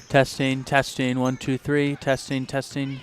Testing, testing, 1, 2, 3, testing, testing.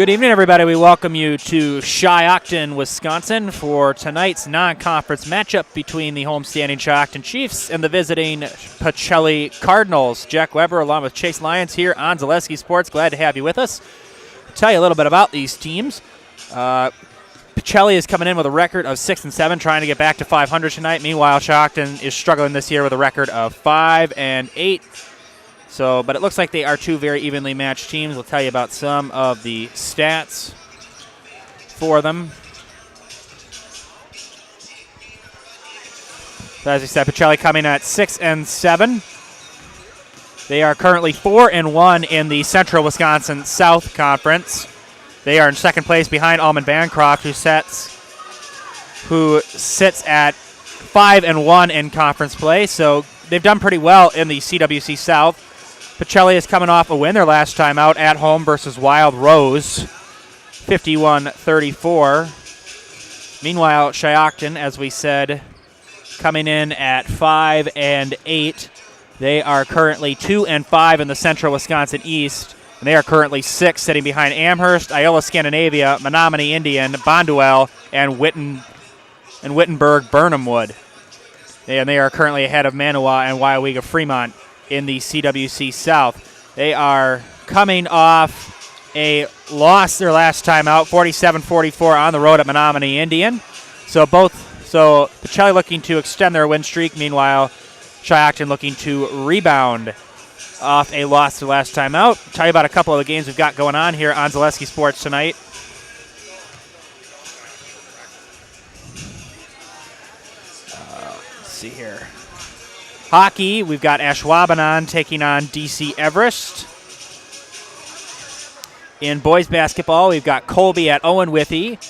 Good evening, everybody. We welcome you to Shiocton, Wisconsin for tonight's non-conference matchup between the homestanding Shiocton Chiefs and the visiting Pacelli Cardinals. Jack Weber along with Chase Lyons here on Zaleski Sports. Glad to have you with us. I'll tell you a little bit about these teams. Pacelli is coming in with a record of 6-7, trying to get back to 500 tonight. Meanwhile, Shiocton is struggling this year with a record of 5-8. But it looks like they are two very evenly matched teams. We'll tell you about some of the stats for them. So as I said, Pacelli coming at 6-7. They are currently 4-1 in the Central Wisconsin South Conference. They are in second place behind Almond Bancroft, who sits at 5-1 in conference play. So they've done pretty well in the CWC South. Pacelli is coming off a win their last time out at home versus Wild Rose, 51-34. Meanwhile, Shiocton, as we said, coming in at 5-8. They are currently 2-5 in the Central Wisconsin East, and they are currently 6th, sitting behind Amherst, Iola Scandinavia, Menominee Indian, Bonduel, and Wittenberg Burnham Wood. And they are currently ahead of Manawa and Waiawega Fremont in the CWC South. They are coming off a loss their last time out, 47-44 on the road at Menominee Indian. So Pacelli looking to extend their win streak. Meanwhile, Shiocton looking to rebound off a loss their last time out. I'll tell you about a couple of the games we've got going on here on Zaleski Sports tonight. Let's see here. Hockey, we've got Ashwaubenon taking on DC Everest. In boys basketball, we've got Colby at Owen Withee,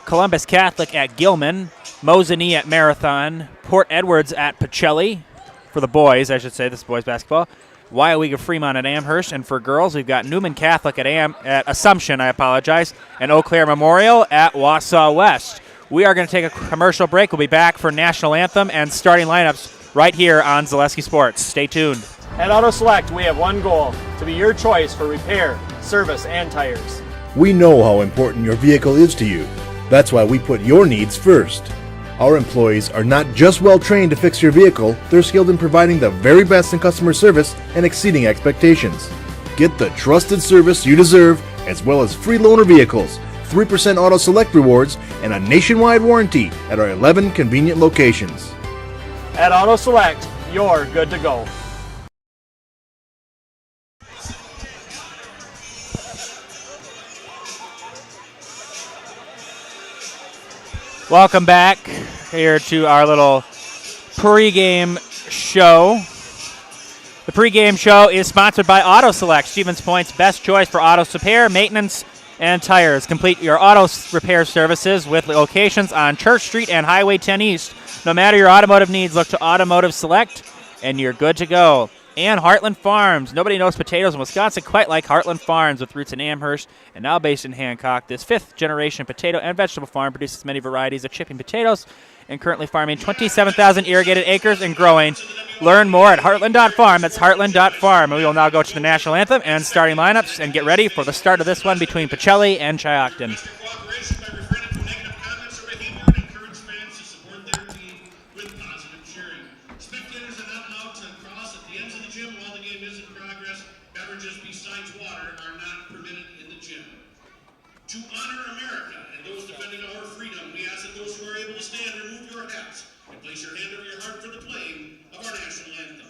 Columbus Catholic at Gilman, Mosinee at Marathon, Port Edwards at Pacelli, for the boys, I should say, this is boys basketball, Waiawega Fremont at Amherst, and for girls, we've got Newman Catholic at Assumption, and Eau Claire Memorial at Wausau West. We are going to take a commercial break. We'll be back for National Anthem and starting lineups right here on Zaleski Sports. Stay tuned. At Auto Select, we have one goal, to be your choice for repair, service, and tires. We know how important your vehicle is to you. That's why we put your needs first. Our employees are not just well trained to fix your vehicle, they're skilled in providing the very best in customer service and exceeding expectations. Get the trusted service you deserve, as well as free loaner vehicles, 3% Auto Select rewards, and a nationwide warranty at our 11 convenient locations. At Auto Select, you're good to go. Welcome back here to our little pregame show. The pregame show is sponsored by Auto Select, Stevens Point's best choice for auto repair, maintenance, and tires. Complete your auto repair services with locations on Church Street and Highway 10 East. No matter your automotive needs, look to Automotive Select, and you're good to go. And Heartland Farms. Nobody knows potatoes in Wisconsin quite like Heartland Farms, with roots in Amherst and now based in Hancock. This fifth-generation potato and vegetable farm produces many varieties of chipping potatoes and currently farming 27,000 irrigated acres and growing. Learn more at heartland.farm. That's heartland.farm. And we will now go to the national anthem and starting lineups and get ready for the start of this one between Pacelli and Shiocton. To honor America and those defending our freedom, we ask that those who are able to stand remove your hats and place your hand over your heart for the playing of our national anthem.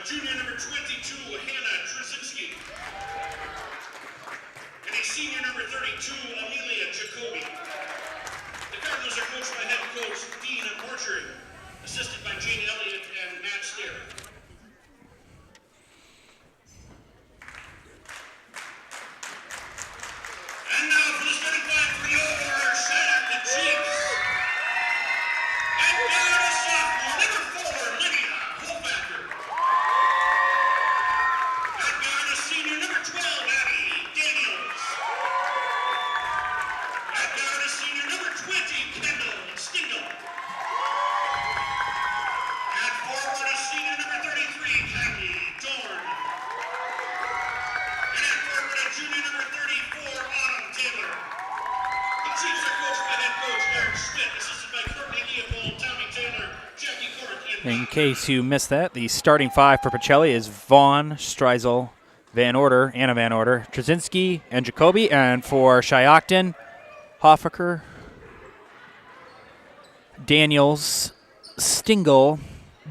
junior number 22, Hannah Trzynski. And a senior number 32, Amelia Jacoby. The Cardinals are coached by head coach Dean Borchering, assisted by Jane Elliott and Matt Stair. And now for the starting five for your Shiocton Chiefs. At guard is sophomore, number 4, Lydia Hofacker. At guard is senior, number 12, Abby Daniels. At guard is senior, number 20, Kendall Stingle. At forward is senior, number 33, Kylie Dorn. And at forward is junior, number 34, Autumn Taylor. The Chiefs are coached by head coach Eric Schmidt, assisted by Courtney Leopold, Tommy Taylor, Jackie Court, and In case you missed that, the starting five for Pacelli is Vaughn, Streisel, Anna Van Order, Trzynski, and Jacoby. And for Shiocton, Hofacker, Daniels, Stingle,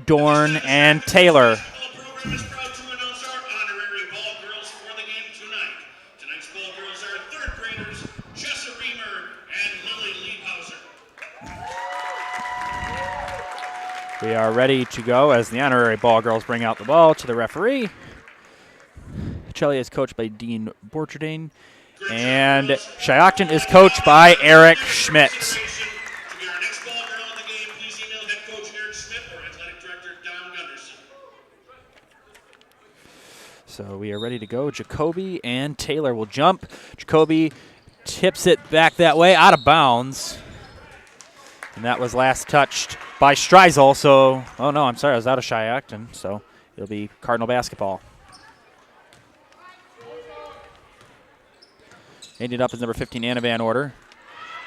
Dorn, and Taylor. The program is proud to announce our honorary ball girls for the game tonight. Tonight's ball girls are third graders Jessa Reamer and Lily Liebhauser. We are ready to go as the honorary ball girls bring out the ball to the referee. Pacelli is coached by Dean Borcherding, and Shiocton is coached by Eric Schmidt. To be our next ball girl of the game, please email head coach Eric Schmidt or athletic director Don Gunderson. So we are ready to go. Jacoby and Taylor will jump. Jacoby tips it back that way, out of bounds. And that was last touched by Streisel. So, oh no, I'm sorry, I was out of Shiocton. So it'll be Cardinal basketball. Ended up as number 15, Anna Van Order.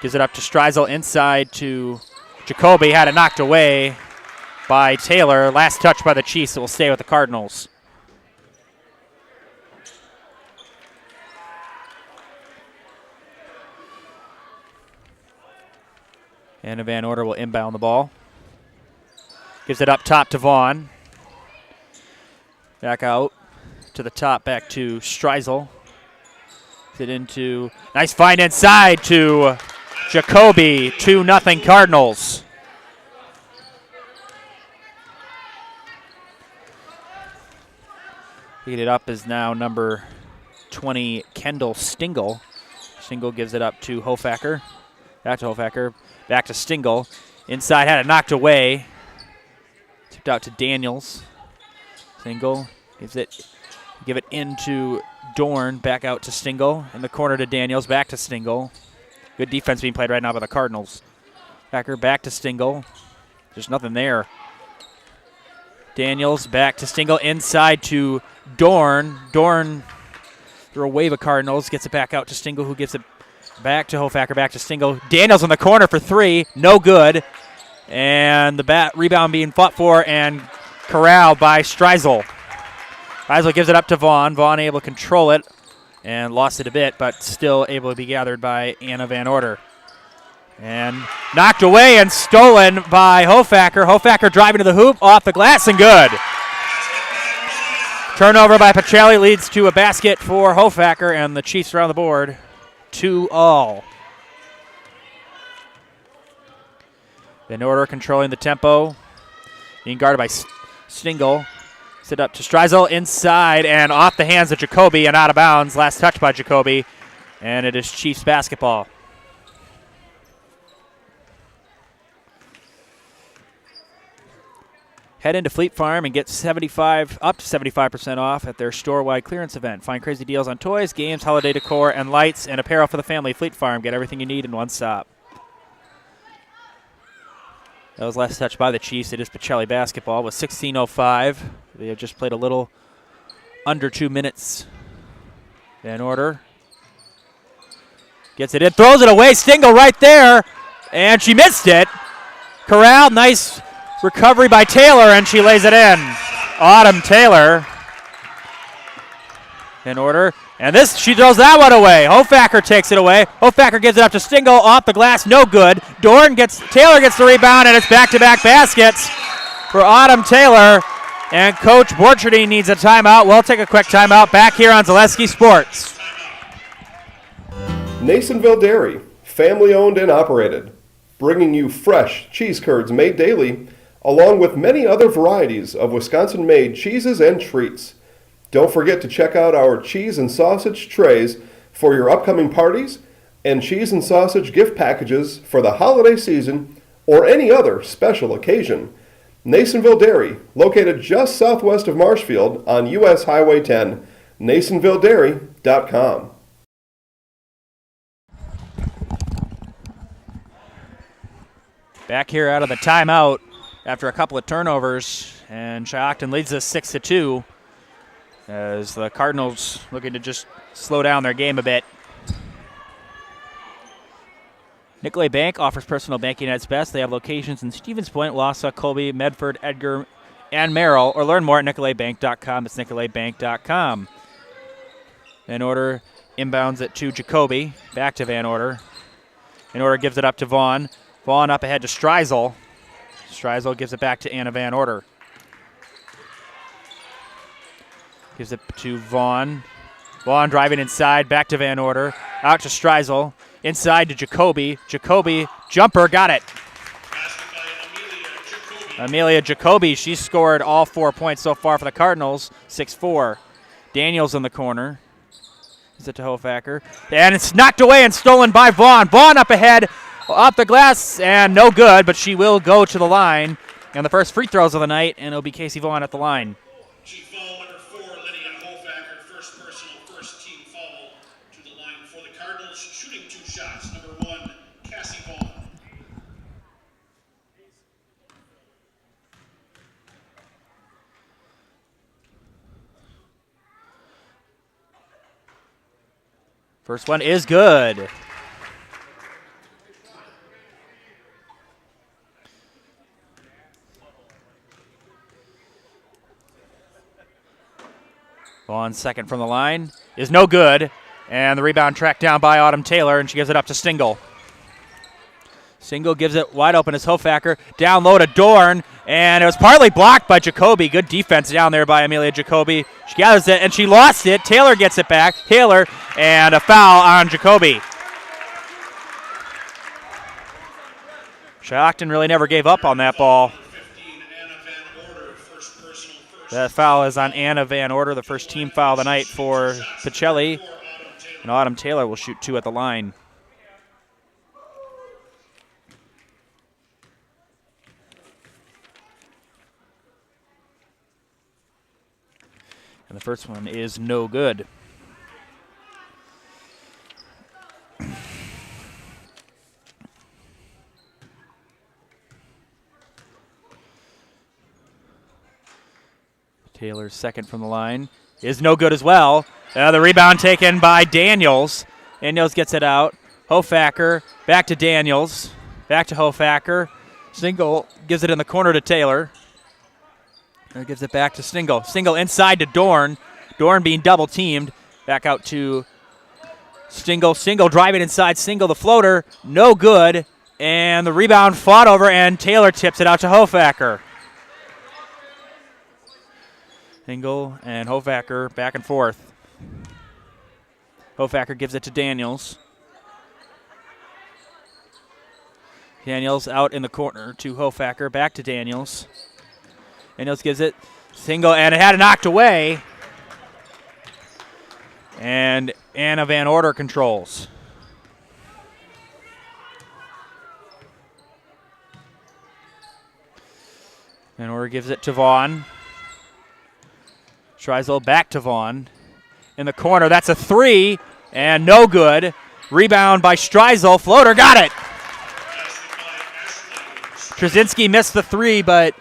Gives it up to Streisel inside to Jacoby. Had it knocked away by Taylor. Last touch by the Chiefs. It will stay with the Cardinals. Anna Van Order will inbound the ball. Gives it up top to Vaughn. Back out to the top, back to Streisel. It into nice find inside to Jacoby. 2-0 Cardinals. Picking it up is now number 20, Kendall Stingle. Stingle gives it up to Hofacker. Back to Hofacker. Back to Stingle. Inside, had it knocked away. Tipped out to Daniels. Stingle give it into Dorn. Back out to Stingle. In the corner to Daniels. Back to Stingle. Good defense being played right now by the Cardinals. Packer back to Stingle. There's nothing there. Daniels back to Stingle. Inside to Dorn. Dorn through a wave of Cardinals. Gets it back out to Stingle, who gives it back to Hofacker. Back to Stingle. Daniels in the corner for three. No good. And the rebound being fought for and corralled by Streisel. Streisel gives it up to Vaughn. Vaughn able to control it and lost it a bit, but still able to be gathered by Anna Van Order. And knocked away and stolen by Hofacker. Hofacker driving to the hoop, off the glass, and good. Turnover by Pacelli leads to a basket for Hofacker, and the Chiefs are on the board. 2-all. Van Order controlling the tempo. Being guarded by Stingle. Sit up to Streisel inside and off the hands of Jacoby and out of bounds. Last touch by Jacoby, and it is Chiefs basketball. Head into Fleet Farm and get up to 75% off at their store-wide clearance event. Find crazy deals on toys, games, holiday decor, and lights, and apparel for the family. Fleet Farm, get everything you need in one stop. That was last touch by the Chiefs. It is Pacelli basketball with 16:05. They have just played a little under 2 minutes. Van Order gets it in, throws it away. Stingle right there, and she missed it. Corral, nice recovery by Taylor, and she lays it in. Autumn Taylor. Van Order. And this, she throws that one away. Hofacker takes it away. Hofacker gives it up to Stingle, off the glass, no good. Taylor gets the rebound, and it's back-to-back baskets for Autumn Taylor. And Coach Borcherding needs a timeout. We'll take a quick timeout back here on Zaleski Sports. Nasonville Dairy, family owned and operated, bringing you fresh cheese curds made daily, along with many other varieties of Wisconsin-made cheeses and treats. Don't forget to check out our cheese and sausage trays for your upcoming parties and cheese and sausage gift packages for the holiday season or any other special occasion. Nasonville Dairy, located just southwest of Marshfield on US Highway 10, NasonvilleDairy.com. Back here out of the timeout after a couple of turnovers, and Shiocton leads us 6-2 as the Cardinals looking to just slow down their game a bit. Nicolay Bank offers personal banking at its best. They have locations in Stevens Point, Wausau, Colby, Medford, Edgar, and Merrill, or learn more at nicolaybank.com. It's nicolaybank.com. Van Order inbounds it to Jacoby, back to Van Order. Van Order gives it up to Vaughn. Vaughn up ahead to Streisel. Streisel gives it back to Anna Van Order. Gives it to Vaughn. Vaughn driving inside, back to Van Order. Out to Streisel. Inside to Jacoby. Jacoby, jumper, got it. Amelia Jacoby, she scored all 4 points so far for the Cardinals. 6-4. Daniels in the corner. Is it to Hofacker? And it's knocked away and stolen by Vaughn. Vaughn up ahead. Off the glass, and no good, but she will go to the line. And the first free throws of the night, and it'll be Casey Vaughn at the line. Chief foul number 4, Lydia Hofacker, first personal, first team foul to the line for the Cardinals. Shooting 2 shots, number 1, Cassie Vaughn. First one is good. Vaughn second from the line is no good. And the rebound tracked down by Autumn Taylor, and she gives it up to Stingle. Stingle gives it wide open as Hofacker. Down low to Dorn, and it was partly blocked by Jacoby. Good defense down there by Amelia Jacoby. She gathers it, and she lost it. Taylor gets it back. Taylor, and a foul on Jacoby. Shiocton really never gave up on that ball. That foul is on Anna Van Order, the first team foul of the night for Pacelli. And Autumn Taylor will shoot 2 at the line. And the first one is no good. Taylor's second from the line is no good as well. The rebound taken by Daniels. Daniels gets it out. Hofacker back to Daniels. Back to Hofacker. Stingle gives it in the corner to Taylor. And gives it back to Stingle. Stingle inside to Dorn. Dorn being double teamed. Back out to Stingle. Stingle driving inside. Stingle the floater. No good. And the rebound fought over, and Taylor tips it out to Hofacker. Stingle and Hofacker back and forth. Hofacker gives it to Daniels. Daniels out in the corner to Hofacker, back to Daniels. Daniels gives it. Stingle, and it had it knocked away. And Anna Van Order controls. Van Order gives it to Vaughn. Streisel back to Vaughn. In the corner, that's a 3, and no good. Rebound by Streisel. Floater, got it. Trzynski missed the 3, but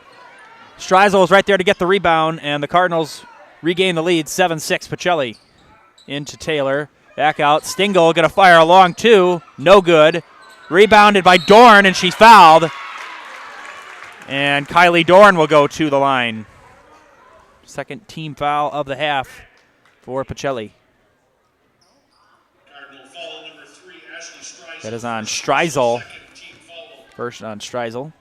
Streisel was right there to get the rebound, and the Cardinals regain the lead, 7-6. Pacelli into Taylor. Back out. Stingle going to fire a long 2. No good. Rebounded by Dorn, and she fouled. And Kylie Dorn will go to the line. Second team foul of the half for Pacelli. That is on Streisel. First on Streisel.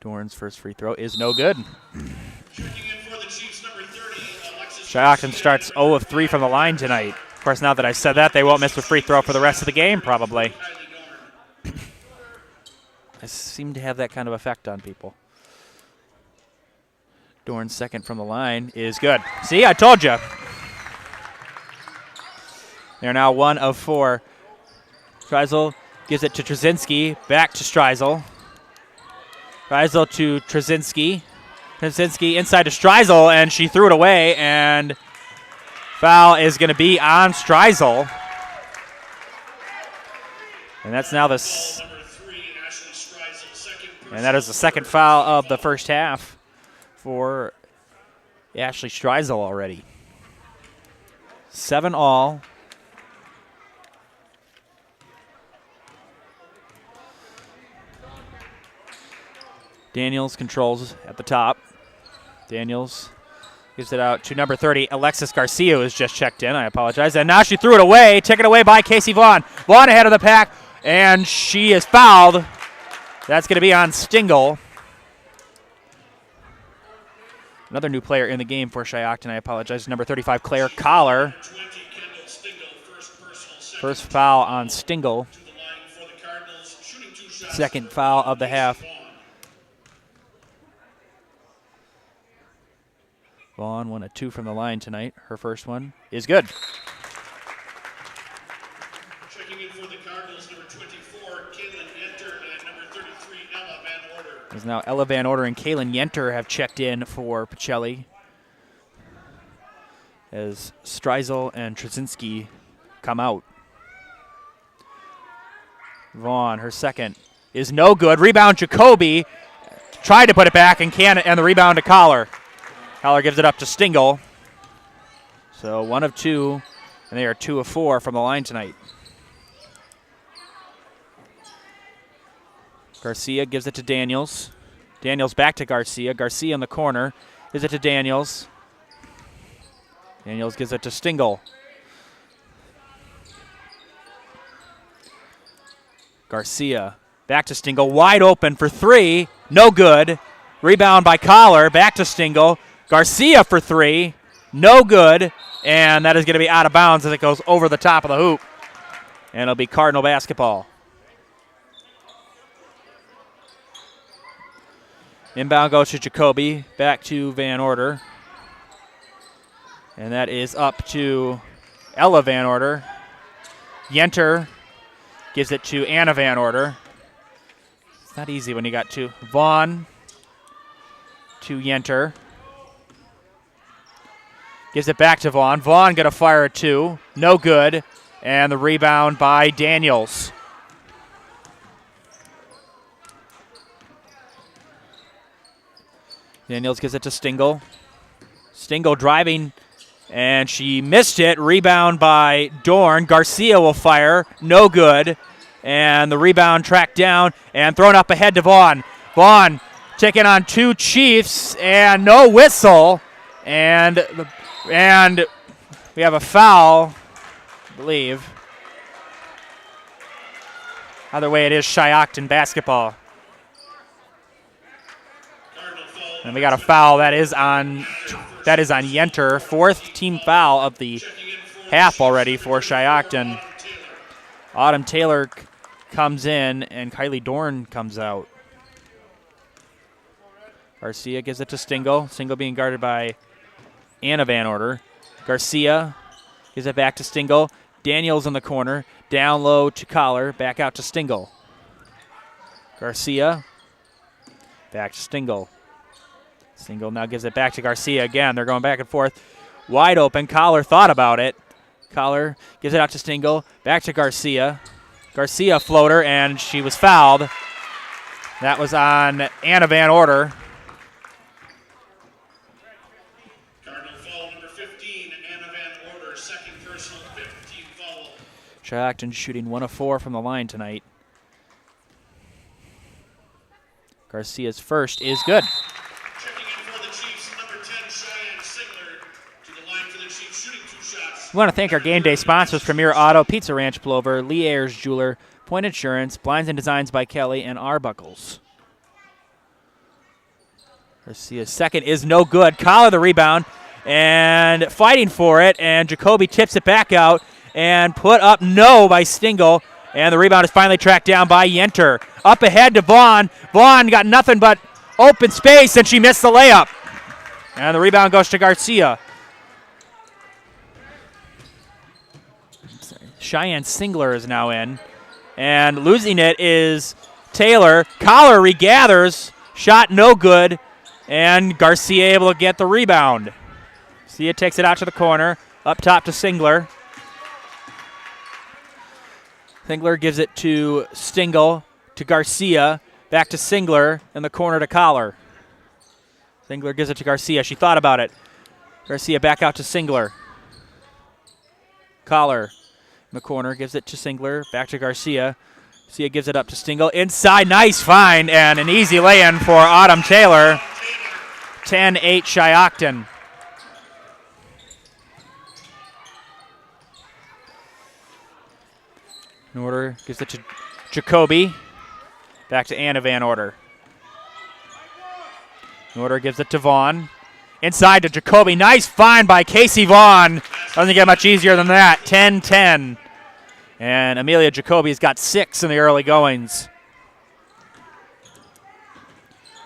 Dorn's first free throw is no good. Checking in for the Chiefs, number 30, Alexis Shiocton starts 0 of 3 from the line tonight. Of course, now that I said that, they won't miss a free throw for the rest of the game, probably. Kylie Dorn. I seem to have that kind of effect on people. Dorn's second from the line is good. See, I told you. They're now 1 of 4. Streisel gives it to Trzynski. Back to Streisel. Streisel to Trzynski. Trzynski inside to Streisel, and she threw it away, and foul is going to be on Streisel. And that's now Number 3, Ashley Streisel, second and that is the second foul of the first half for Ashley Streisel already. 7 all. Daniels controls at the top. Daniels gives it out to number 30. Alexis Garcia has just checked in. I apologize. And now she threw it away. Taken away by Casey Vaughn. Vaughn ahead of the pack, and she is fouled. That's going to be on Stingle. Another new player in the game for Shiocton. I apologize. Number 35, Claire Collar. 20, Kendall Stingle, first personal, First foul on Stingle. to the line for the Cardinals, shooting 2 shots. Second foul of the half. Vaughn 1 of 2 from the line tonight. Her first one is good. Checking in for the Cardinals, number 24, Kaylin Yenter, and number 33, Ella Van Order. As now Ella Van Order and Kaylin Yenter have checked in for Pacelli. As Streisel and Trzynski come out. Vaughn, her second, is no good. Rebound, Jacoby. Tried to put it back and can't, and the rebound to Collar. Collar gives it up to Stingle. So 1 of 2, and they are 2 of 4 from the line tonight. Garcia gives it to Daniels. Daniels back to Garcia. Garcia in the corner. Gives it to Daniels. Daniels gives it to Stingle. Garcia back to Stingle. Wide open for 3. No good. Rebound by Collar. Back to Stingle. Garcia for 3. No good. And that is going to be out of bounds as it goes over the top of the hoop. And it'll be Cardinal basketball. Inbound goes to Jacoby. Back to Van Order. And that is up to Ella Van Order. Yenter gives it to Anna Van Order. It's not easy when you got 2. Vaughn to Yenter. Gives it back to Vaughn. Vaughn going to fire a 2. No good. And the rebound by Daniels. Daniels gives it to Stingle. Stingle driving, and she missed it. Rebound by Dorn. Garcia will fire. No good. And the rebound tracked down and thrown up ahead to Vaughn. Vaughn taking on 2 Chiefs, and no whistle. And we have a foul, I believe. Either way, it is Shiocton basketball. And we got a foul that is on Yenter. 4th team foul of the half already for Shiocton. Autumn Taylor comes in, and Kylie Dorn comes out. Garcia gives it to Stingle. Stingle being guarded by Anna Van Order. Garcia gives it back to Stingle. Daniels in the corner. Down low to Collar. Back out to Stingle. Garcia. Back to Stingle. Stingle now gives it back to Garcia again. They're going back and forth. Wide open. Collar thought about it. Collar gives it out to Stingle. Back to Garcia. Garcia floater, and she was fouled. That was on Anna Van Order. Cardinal foul number 15, Anna Van Order, second personal, 15 foul. Shiocton shooting 1 of 4 from the line tonight. Garcia's first is good. Checking in for the Chiefs, number 10, Cheyenne Singler, to the line for the Chiefs, shooting 2 shots. We want to thank our game day sponsors, Premier Auto, Pizza Ranch Plover, Lee Ayers Jeweler, Point Insurance, Blinds and Designs by Kelly, and Arbuckles. Garcia's second is no good. Collar the rebound and fighting for it, and Jacoby tips it back out and put up no by Stingle, and the rebound is finally tracked down by Yenter. Up ahead to Vaughn. Vaughn got nothing but open space, and she missed the layup. And the rebound goes to Garcia. Cheyenne Singler is now in, and losing it is Taylor. Collar regathers, shot no good, and Garcia able to get the rebound. Garcia takes it out to the corner, up top to Singler. Singler gives it to Stingle, to Garcia, back to Singler, in the corner to Collar. Singler gives it to Garcia. She thought about it. Garcia back out to Singler. Collar in the corner gives it to Singler, back to Garcia. Garcia gives it up to Stingle. Inside, nice find, and an easy lay-in for Autumn Taylor. 10-8 Shiocton. In order gives it to Jacoby. Back to Anna Van Order. In order gives it to Vaughn. Inside to Jacoby. Nice find by Casey Vaughn. Doesn't get much easier than that. 10-10. And Amelia Jacoby's got 6 in the early goings.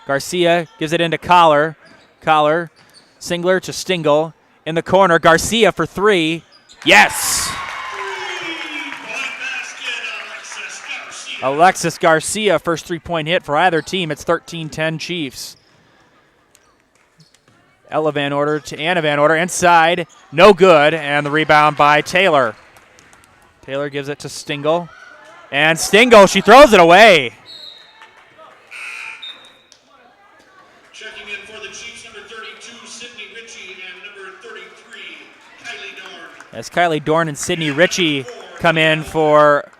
Garcia gives it into Collar. Collar. Singler to Stingle. In the corner. Garcia for 3. Yes! Alexis Garcia, first 3-point hit for either team. It's 13-10 Chiefs. Ella Van Order to Anna Van Order. Inside, no good, and the rebound by Taylor. Taylor gives it to Stingle. And Stingle, she throws it away. Checking in for the Chiefs, number 32, Sydney Ritchie, and number 33, Kylie Dorn. As Kylie Dorn and Sydney Ritchie come in for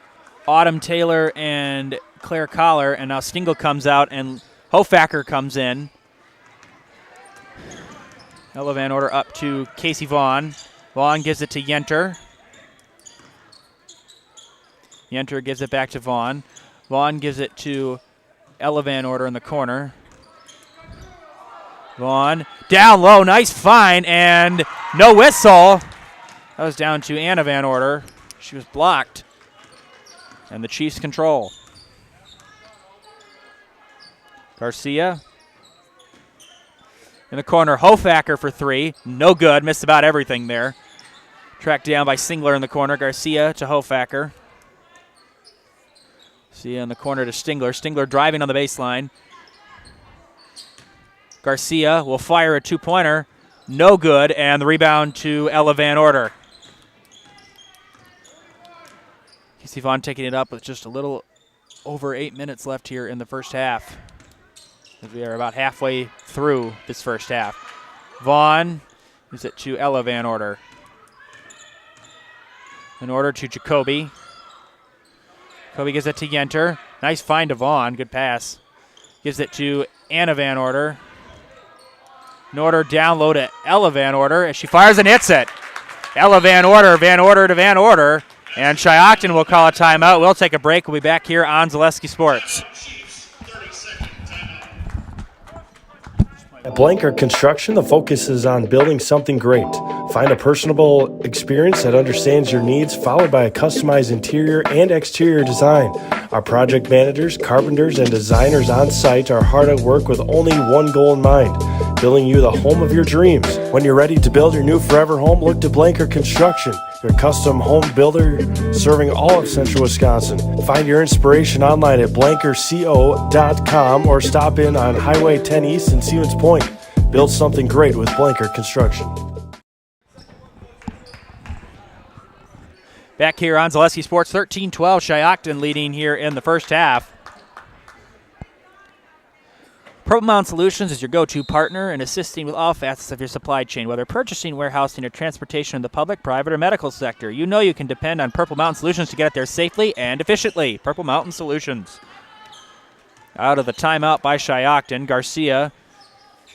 Autumn Taylor and Claire Collar, and now Stingle comes out and Hofacker comes in. Ella Van Order up to Casey Vaughn. Vaughn gives it to Yenter. Yenter gives it back to Vaughn. Vaughn gives it to Ella Van Order in the corner. Vaughn down low, nice find, and no whistle. That was down to Anna Van Order. She was blocked. And the Chiefs control. Garcia in the corner. Hofacker for 3. No good. Missed about everything there. Tracked down by Singler in the corner. Garcia to Hofacker. Garcia in the corner to Stingler. Stingler driving on the baseline. Garcia will fire a 2-pointer. No good. And the rebound to Ella Van Order. Casey Vaughn taking it up with just a little over 8 minutes left here in the first half. As we are about halfway through this first half. Vaughn gives it to Ella Van Order. Van Order to Jacoby. Jacoby gives it to Yenter. Nice find to Vaughn. Good pass. Gives it to Anna Van Order. Van Order down low to Ella Van Order as she fires and hits it. Ella Van Order to Van Order. And Shiocton will call a timeout. We'll take a break. We'll be back here on Zaleski Sports. At Blanker Construction, the focus is on building something great. Find a personable experience that understands your needs, followed by a customized interior and exterior design. Our project managers, carpenters, and designers on site are hard at work with only one goal in mind: building you the home of your dreams. When you're ready to build your new forever home, look to Blanker Construction, your custom home builder serving all of central Wisconsin. Find your inspiration online at blankerco.com or stop in on Highway 10 East in Stevens Point. Build something great with Blanker Construction. Back here on Zaleski Sports, 13-12, Shiocton leading here in the first half. Purple Mountain Solutions is your go-to partner in assisting with all facets of your supply chain, whether purchasing, warehousing, or transportation in the public, private, or medical sector. You know you can depend on Purple Mountain Solutions to get it there safely and efficiently. Purple Mountain Solutions. Out of the timeout by Shiocton, Garcia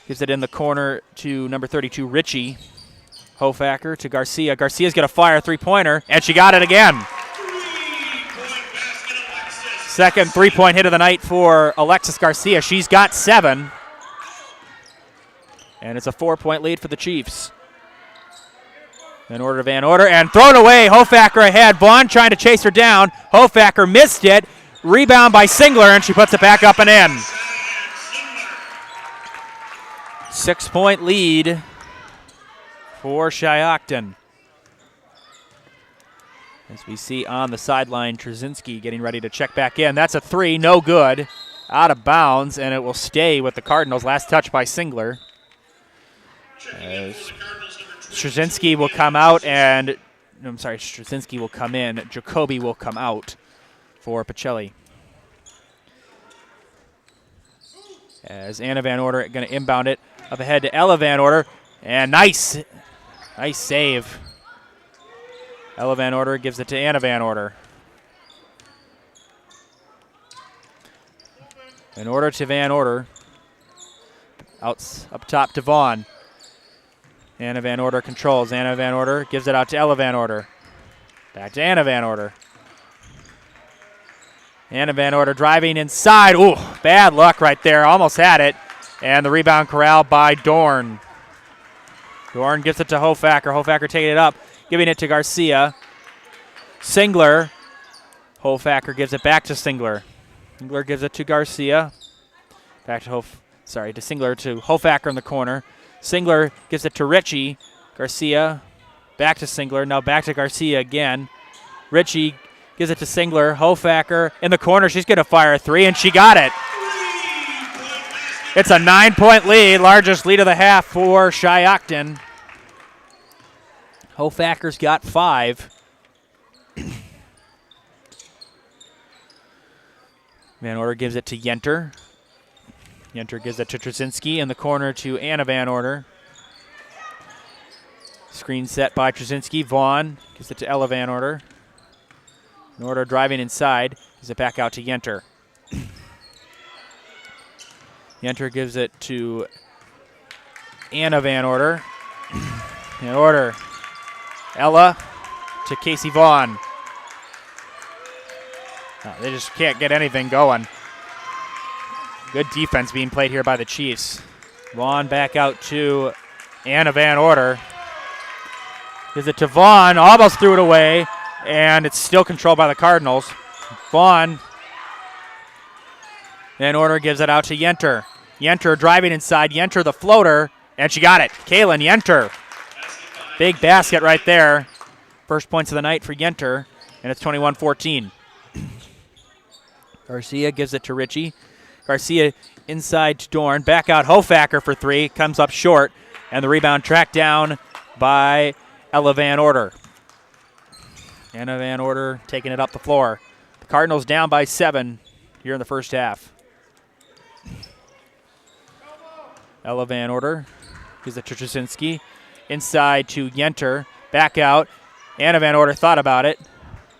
gives it in the corner to number 32, Ritchie. Hofacker to Garcia. Garcia's going to fire a 3-pointer, and she got it again. Second 3-point hit of the night for Alexis Garcia. She's got 7. And it's a 4-point lead for the Chiefs. Van Order to Van Order, and thrown away. Hofacker ahead. Vaughn trying to chase her down. Hofacker missed it. Rebound by Singler, and she puts it back up and in. 6-point lead for Shiocton. As we see on the sideline, Trzynski getting ready to check back in. That's a 3, no good. Out of bounds, and it will stay with the Cardinals. Last touch by Singler. Trzynski will come out, and Trzynski will come in. Jacoby will come out for Pacelli. As Anna Van Order going to inbound it up ahead to Ella Van Order, and nice save. Ella Van Order gives it to Anna Van Order. Van Order to Van Order. Out up top to Vaughn. Anna Van Order controls. Anna Van Order gives it out to Ella Van Order. Back to Anna Van Order. Anna Van Order driving inside. Ooh, bad luck right there. Almost had it. And the rebound corralled by Dorn. Dorn gives it to Hofacker. Hofacker taking it up, giving it to Garcia. Singler. Hofacker gives it back to Singler. Singler gives it to Garcia. Back to Singler to Hofacker in the corner. Singler gives it to Ritchie. Garcia back to Singler. Now back to Garcia again. Ritchie gives it to Singler. Hofacker in the corner. She's going to fire a 3, and she got it. It's a 9-point lead, largest lead of the half for Shiocton. Hofacker's got 5. Van Order gives it to Yenter. Yenter gives it to Trzynski in the corner to Anna Van Order. Screen set by Trzynski. Vaughn gives it to Ella Van Order. Van Order driving inside. Gives it back out to Yenter. Yenter gives it to Anna Van Order. Van Order. Ella to Casey Vaughn. Oh, they just can't get anything going. Good defense being played here by the Chiefs. Vaughn back out to Anna Van Order. Gives it to Vaughn, almost threw it away, and it's still controlled by the Cardinals. Vaughn. Van Order gives it out to Yenter. Yenter driving inside. Yenter the floater, and she got it. Kaylin Yenter. Big basket right there. First points of the night for Yenter, and it's 21-14. Garcia gives it to Ritchie. Garcia inside to Dorn. Back out Hofacker for 3. Comes up short. And the rebound tracked down by Ella Van Order. Anna Van Order taking it up the floor. The Cardinals down by 7 here in the first half. Ella Van Order gives it to Trzynski. Inside to Yenter. Back out. Anna Van Order thought about it.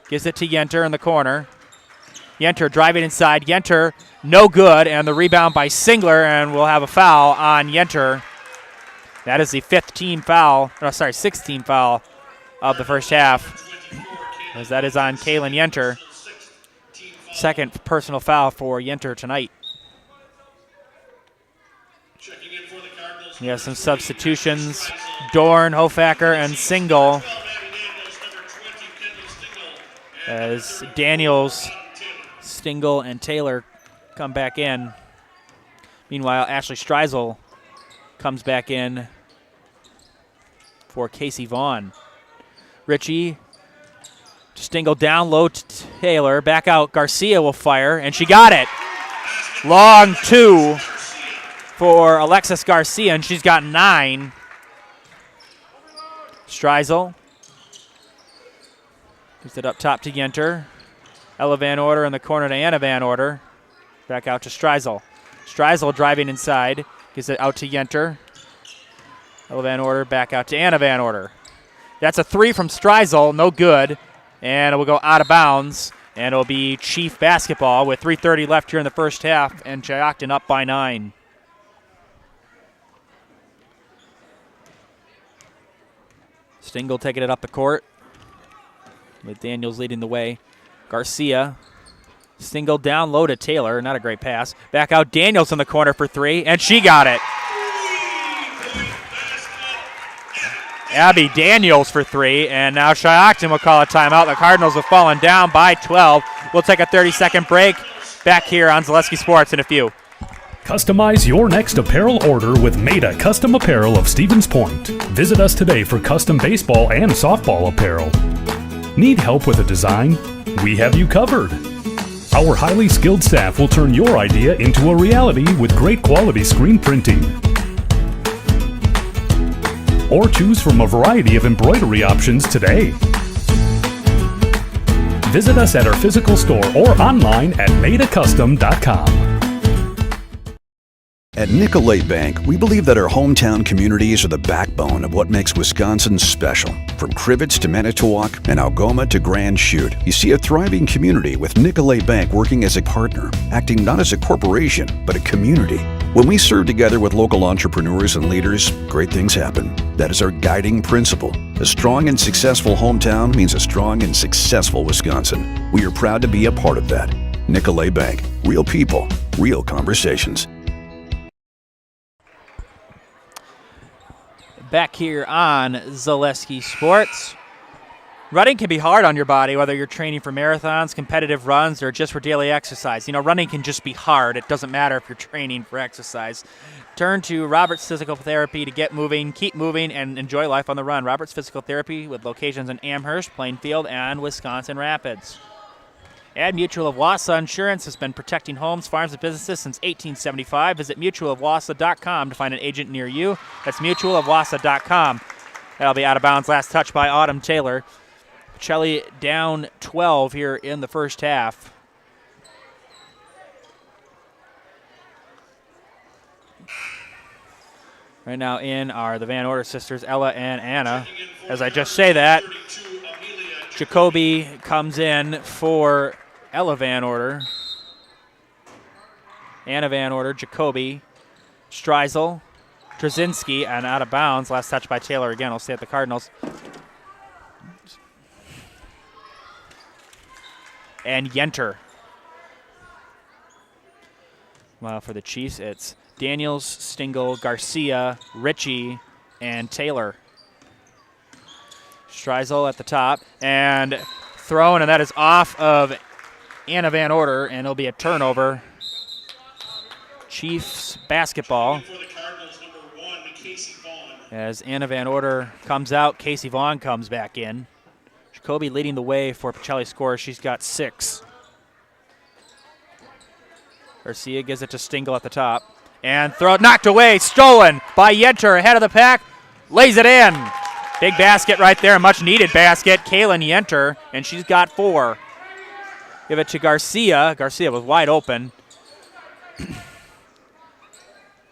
Gives it to Yenter in the corner. Yenter driving inside. Yenter, no good, and the rebound by Singler, and we'll have a foul on Yenter. That is the 6th team foul of the first half, as that is on Kaylin Yenter. Second personal foul for Yenter tonight. We have some substitutions. Dorn, Hofacker, and Single. As Daniels, Stingle, and Taylor come back in. Meanwhile, Ashley Streisel comes back in for Casey Vaughn. Ritchie to Stingle, down low to Taylor. Back out, Garcia will fire, and she got it. Long 2 for Alexis Garcia, and she's got 9. Streisel gives it up top to Yenter. Ella Van Order in the corner to Anna Van Order. Back out to Streisel. Streisel driving inside. Gives it out to Yenter. Ella Van Order back out to Anna Van Order. That's a 3 from Streisel. No good. And it will go out of bounds. And it'll be Chief basketball with 3:30 left here in the first half. And Shiocton up by 9. Stingle taking it up the court, with Daniels leading the way. Garcia, Stingle down low to Taylor. Not a great pass. Back out Daniels in the corner for 3, and she got it. Abby Daniels for 3, and now Shiocton will call a timeout. The Cardinals have fallen down by 12. We'll take a 30-second break. Back here on Zaleski Sports in a few. Customize your next apparel order with Maida Custom Apparel of Stevens Point. Visit us today for custom baseball and softball apparel. Need help with a design? We have you covered. Our highly skilled staff will turn your idea into a reality with great quality screen printing. Or choose from a variety of embroidery options today. Visit us at our physical store or online at maidacustom.com. At Nicolay Bank, we believe that our hometown communities are the backbone of what makes Wisconsin special. From Crivets to Manitowoc and Algoma to Grand Chute, you see a thriving community with Nicolay Bank working as a partner, acting not as a corporation, but a community. When we serve together with local entrepreneurs and leaders, great things happen. That is our guiding principle. A strong and successful hometown means a strong and successful Wisconsin. We are proud to be a part of that. Nicolay Bank. Real people, real conversations. Back here on Zaleski Sports. Running can be hard on your body, whether you're training for marathons, competitive runs, or just for daily exercise. You know, running can just be hard. It doesn't matter if you're training for exercise. Turn to Roberts Physical Therapy to get moving, keep moving, and enjoy life on the run. Roberts Physical Therapy with locations in Amherst, Plainfield, and Wisconsin Rapids. And Mutual of Wausau Insurance has been protecting homes, farms, and businesses since 1875. Visit mutualofwausau.com to find an agent near you. That's mutualofwausau.com. That'll be out of bounds. Last touch by Autumn Taylor. Pacelli down 12 here in the first half. Right now in are the Van Order sisters, Ella and Anna. As I just say that, Jacoby comes in for Ella Van Order. Anna Van Order, Jacoby, Streisel, Trzynski, and out of bounds. Last touch by Taylor again. I'll stay at the Cardinals. And Yenter. Well, for the Chiefs, it's Daniels, Stingle, Garcia, Ritchie, and Taylor. Streisel at the top, and thrown, and that is off of Anna Van Order, and it'll be a turnover. Chiefs basketball. As Anna Van Order comes out, Casey Vaughn comes back in. Jacoby leading the way for Pacelli scores. She's got 6. Garcia gives it to Stingle at the top. And throw knocked away, stolen by Yenter, ahead of the pack, lays it in. Big basket right there, much needed basket. Kaylin Yenter, and she's got 4. Give it to Garcia. Garcia was wide open.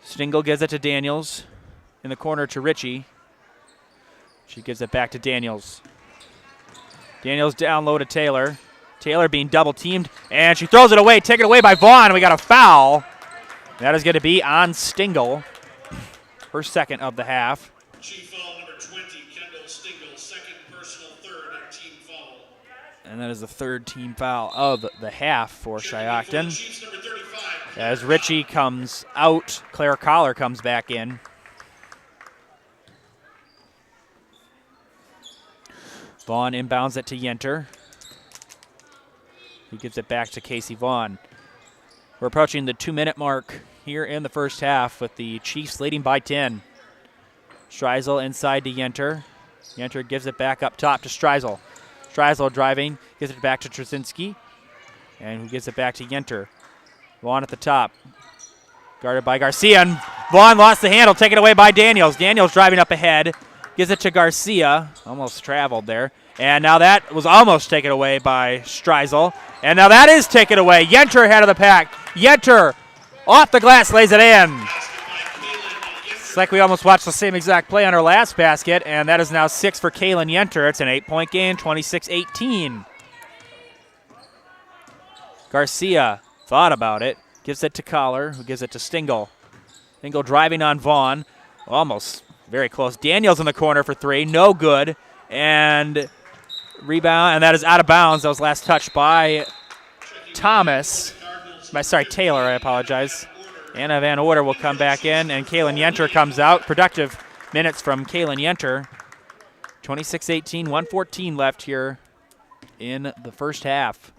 Stingle gives it to Daniels. In the corner to Ritchie. She gives it back to Daniels. Daniels down low to Taylor. Taylor being double teamed, and she throws it away, taken away by Vaughn. We got a foul. That is going to be on Stingle. Her second of the half. Team foul number 20, Kendall Stingle, second personal, third, and team foul. And that is the third team foul of the half for Shiocton. As Ritchie comes out, Claire Collar comes back in. Vaughn inbounds it to Yenter. He gives it back to Casey Vaughn. We're approaching the 2-minute mark here in the first half with the Chiefs leading by 10. Streisel inside to Yenter. Yenter gives it back up top to Streisel. Streisel driving, gives it back to Trzynski. And who gives it back to Yenter. Vaughn at the top. Guarded by Garcia. And Vaughn lost the handle, taken away by Daniels. Daniels driving up ahead. Gives it to Garcia. Almost traveled there. And now that was almost taken away by Streisel. And now that is taken away. Yenter ahead of the pack. Yenter off the glass, lays it in. It's like we almost watched the same exact play on our last basket, and that is now 6 for Kaylin Yenter. It's an 8-point game, 26-18. Garcia thought about it. Gives it to Collar, who gives it to Stingle. Stingle driving on Vaughn. Almost very close. Daniels in the corner for 3. No good. And rebound, and that is out of bounds. That was last touched by Taylor, I apologize. Anna Van Order will come back in, and Kaylin Yenter comes out. Productive minutes from Kaylin Yenter. 26-18, 1:14 left here in the first half.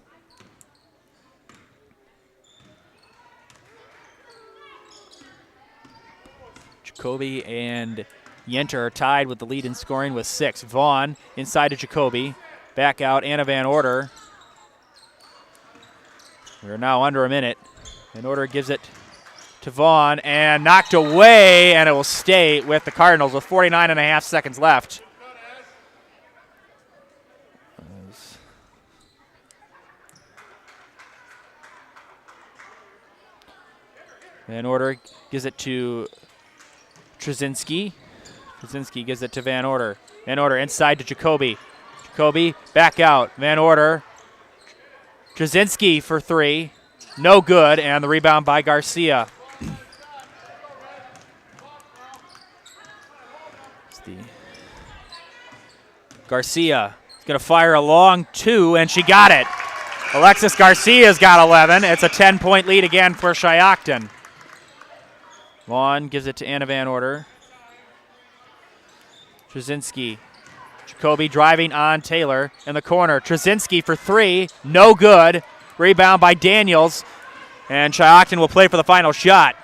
Jacoby and Yenter are tied with the lead in scoring with 6. Vaughn inside to Jacoby. Back out, Anna Van Order. We're now under a minute. Van Order gives it to Vaughn and knocked away, and it will stay with the Cardinals with 49.5 seconds left. Van Order gives it to Trzynski. Trzynski gives it to Van Order. Van Order inside to Jacoby. Jacoby back out. Van Order. Trzynski for 3. No good, and the rebound by Garcia. Garcia is going to fire a long 2, and she got it. Alexis Garcia's got 11. It's a 10-point lead again for Shiocton. Vaughn gives it to Anna Van Order. Trzynski. Jacoby driving on Taylor in the corner. Trzynski for 3. No good. Rebound by Daniels. And Shiocton will play for the final shot.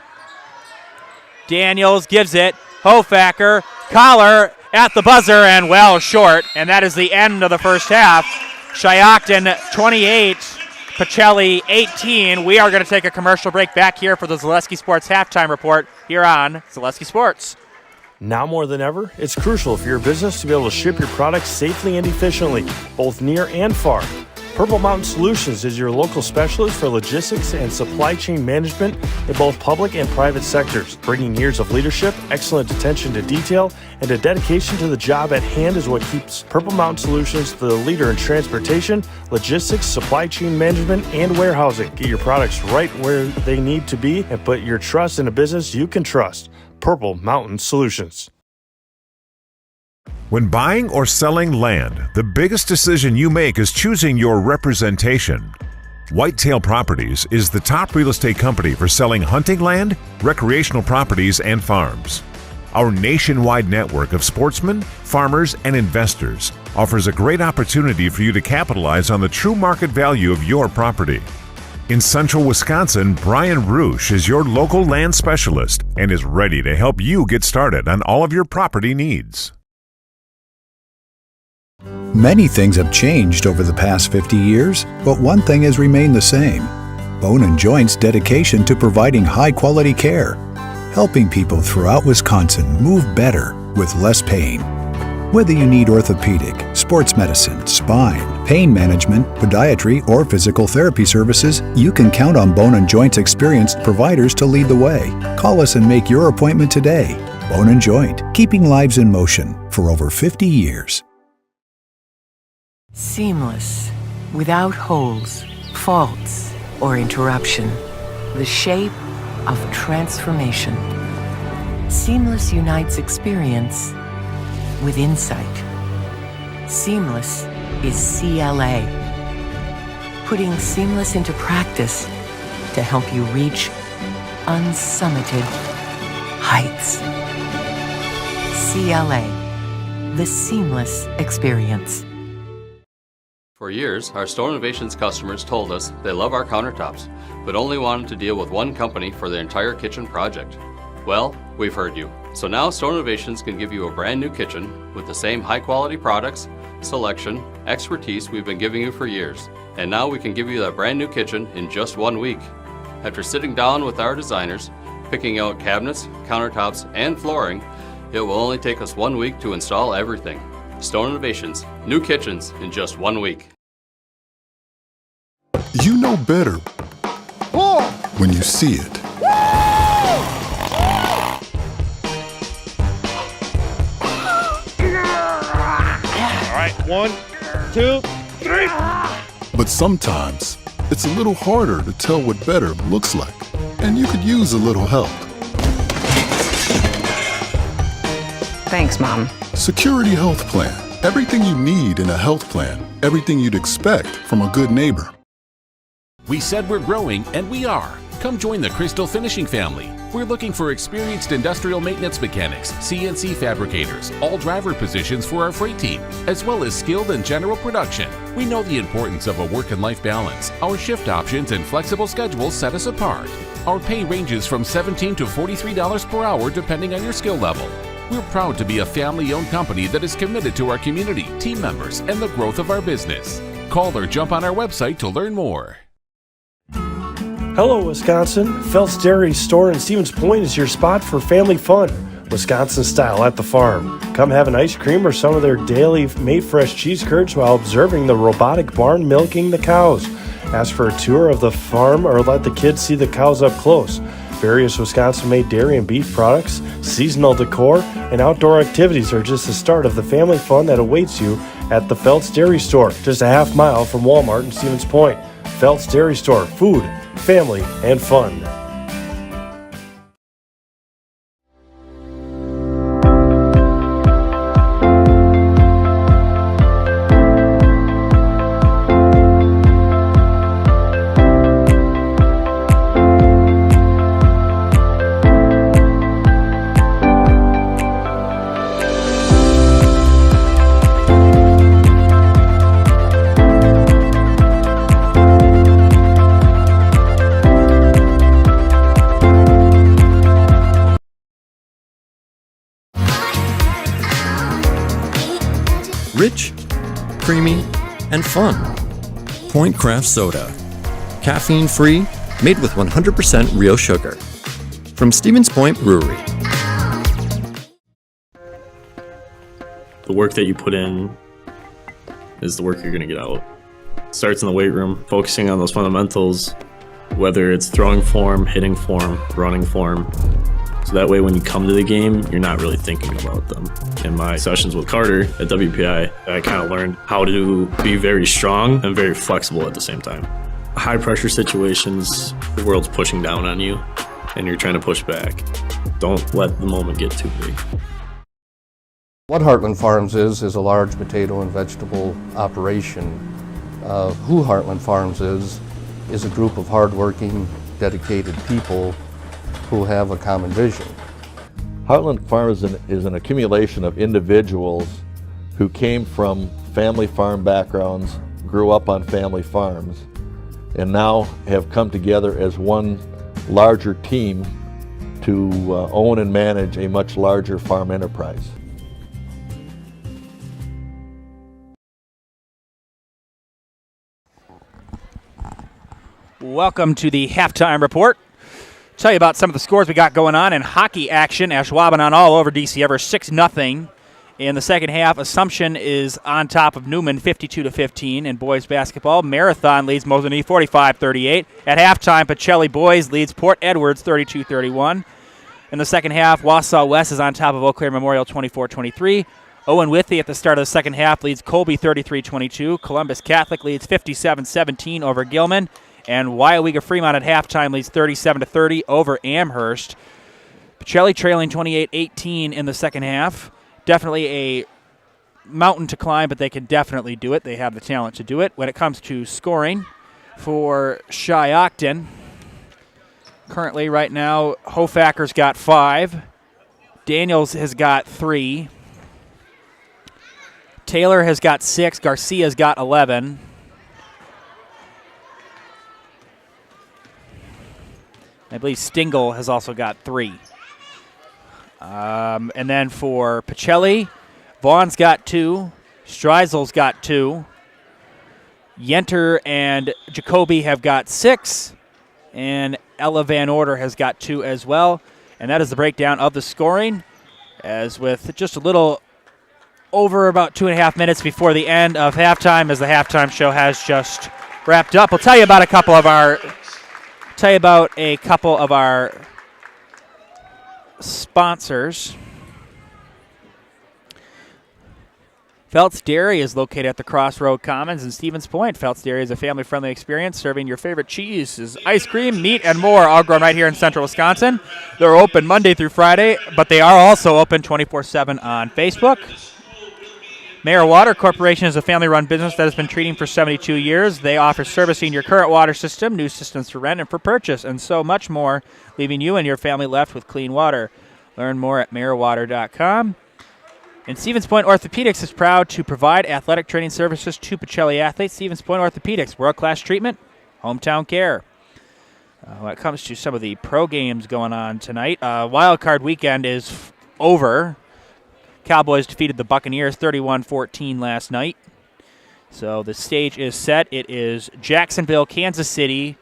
Daniels gives it. Hofacker. Collar at the buzzer and well short. And that is the end of the first half. Shiocton 28. Pacelli 18. We are going to take a commercial break back here for the Zaleski Sports Halftime Report here on Zaleski Sports. Now more than ever, it's crucial for your business to be able to ship your products safely and efficiently, both near and far. Purple Mountain Solutions is your local specialist for logistics and supply chain management in both public and private sectors. Bringing years of leadership, excellent attention to detail, and a dedication to the job at hand is what keeps Purple Mountain Solutions the leader in transportation, logistics, supply chain management, and warehousing. Get your products right where they need to be and put your trust in a business you can trust. Purple Mountain Solutions. When buying or selling land, the biggest decision you make is choosing your representation. Whitetail Properties is the top real estate company for selling hunting land, recreational properties, and farms. Our nationwide network of sportsmen, farmers, and investors offers a great opportunity for you to capitalize on the true market value of your property. In central Wisconsin, Brian Roosh is your local land specialist and is ready to help you get started on all of your property needs. Many things have changed over the past 50 years, but one thing has remained the same. Bone & Joint's dedication to providing high-quality care, helping people throughout Wisconsin move better with less pain. Whether you need orthopedic, sports medicine, spine, pain management, podiatry, or physical therapy services, you can count on Bone & Joint's experienced providers to lead the way. Call us and make your appointment today. Bone & Joint, keeping lives in motion for over 50 years. Seamless, without holes, faults, or interruption. The shape of transformation. Seamless unites experience with insight. Seamless is CLA. Putting seamless into practice to help you reach unsummited heights. CLA, the seamless experience. For years, our Stone Innovations customers told us they love our countertops, but only wanted to deal with one company for their entire kitchen project. Well, we've heard you. So now Stone Innovations can give you a brand new kitchen with the same high quality products, selection, expertise we've been giving you for years. And now we can give you that brand new kitchen in just 1 week. After sitting down with our designers, picking out cabinets, countertops, and flooring, it will only take us 1 week to install everything. Stone Innovations, new kitchens in just 1 week. You know better when you see it. All right, 1, 2, 3. But sometimes it's a little harder to tell what better looks like, and you could use a little help. Thanks, Mom. Security Health Plan. Everything you need in a health plan. Everything you'd expect from a good neighbor. We said we're growing, and we are. Come join the Crystal Finishing family. We're looking for experienced industrial maintenance mechanics, CNC fabricators, all driver positions for our freight team, as well as skilled and general production. We know the importance of a work and life balance. Our shift options and flexible schedules set us apart. Our pay ranges from $17 to $43 per hour depending on your skill level. We're proud to be a family-owned company that is committed to our community, team members, and the growth of our business. Call or jump on our website to learn more. Hello, Wisconsin. Phelps Dairy Store in Stevens Point is your spot for family fun. Wisconsin style at the farm. Come have an ice cream or some of their daily made fresh cheese curds while observing the robotic barn milking the cows. Ask for a tour of the farm or let the kids see the cows up close. Various Wisconsin-made dairy and beef products, seasonal decor, and outdoor activities are just the start of the family fun that awaits you at the Phelps Dairy Store, just a half mile from Walmart in Stevens Point. Phelps Dairy Store, food, family, and fun. Rich, creamy, and fun. Point Craft Soda. Caffeine-free, made with 100% real sugar. From Stevens Point Brewery. The work that you put in is the work you're going to get out. It starts in the weight room, focusing on those fundamentals, whether it's throwing form, hitting form, running form. So that way when you come to the game, you're not really thinking about them. In my sessions with Carter at WPI, I kind of learned how to be very strong and very flexible at the same time. High pressure situations, the world's pushing down on you and you're trying to push back. Don't let the moment get too big. What Heartland Farms is a large potato and vegetable operation. Who Heartland Farms is a group of hardworking, dedicated people who have a common vision. Heartland Farms is an accumulation of individuals who came from family farm backgrounds, grew up on family farms, and now have come together as one larger team to own and manage a much larger farm enterprise. Welcome to the halftime report. Tell you about some of the scores we got going on in hockey action. Ashwaubenon all over DC Ever 6-0. In the second half, Assumption is on top of Newman 52-15. In boys basketball, Marathon leads Mosinee 45-38. At halftime, Pacelli boys leads Port Edwards 32-31. In the second half, Wausau West is on top of Eau Claire Memorial 24-23. Owen Withee at the start of the second half leads Colby 33-22. Columbus Catholic leads 57-17 over Gilman. And WIAA Fremont at halftime leads 37-30 over Amherst. Pacelli trailing 28-18 in the second half. Definitely a mountain to climb, but they can definitely do it. They have the talent to do it. When it comes to scoring for Shiocton, currently right now, Hofacker's got 5. Daniels has got 3. Taylor has got 6. Garcia's got 11. I believe Stingle has also got 3. And then for Pacelli, Vaughn's got 2. Streisel's got 2. Yenter and Jacoby have got 6. And Ella Van Order has got 2 as well. And that is the breakdown of the scoring, as with just a little over about 2.5 minutes before the end of halftime, as the halftime show has just wrapped up. We'll tell you about a couple of our sponsors. Phelps Dairy is located at the Crossroad Commons in Stevens Point. Phelps Dairy is a family-friendly experience serving your favorite cheeses, ice cream, meat, and more, all grown right here in central Wisconsin. They're open Monday through Friday, but they are also open 24/7 on Facebook. Mayor Water Corporation is a family-run business that has been treating for 72 years. They offer servicing your current water system, new systems for rent and for purchase, and so much more, leaving you and your family left with clean water. Learn more at mayorwater.com. And Stevens Point Orthopedics is proud to provide athletic training services to Pacelli athletes. Stevens Point Orthopedics, world-class treatment, hometown care. When it comes to some of the pro games going on tonight, wild card weekend is over. Cowboys defeated the Buccaneers 31-14 last night. So the stage is set. It is Jacksonville, Kansas City,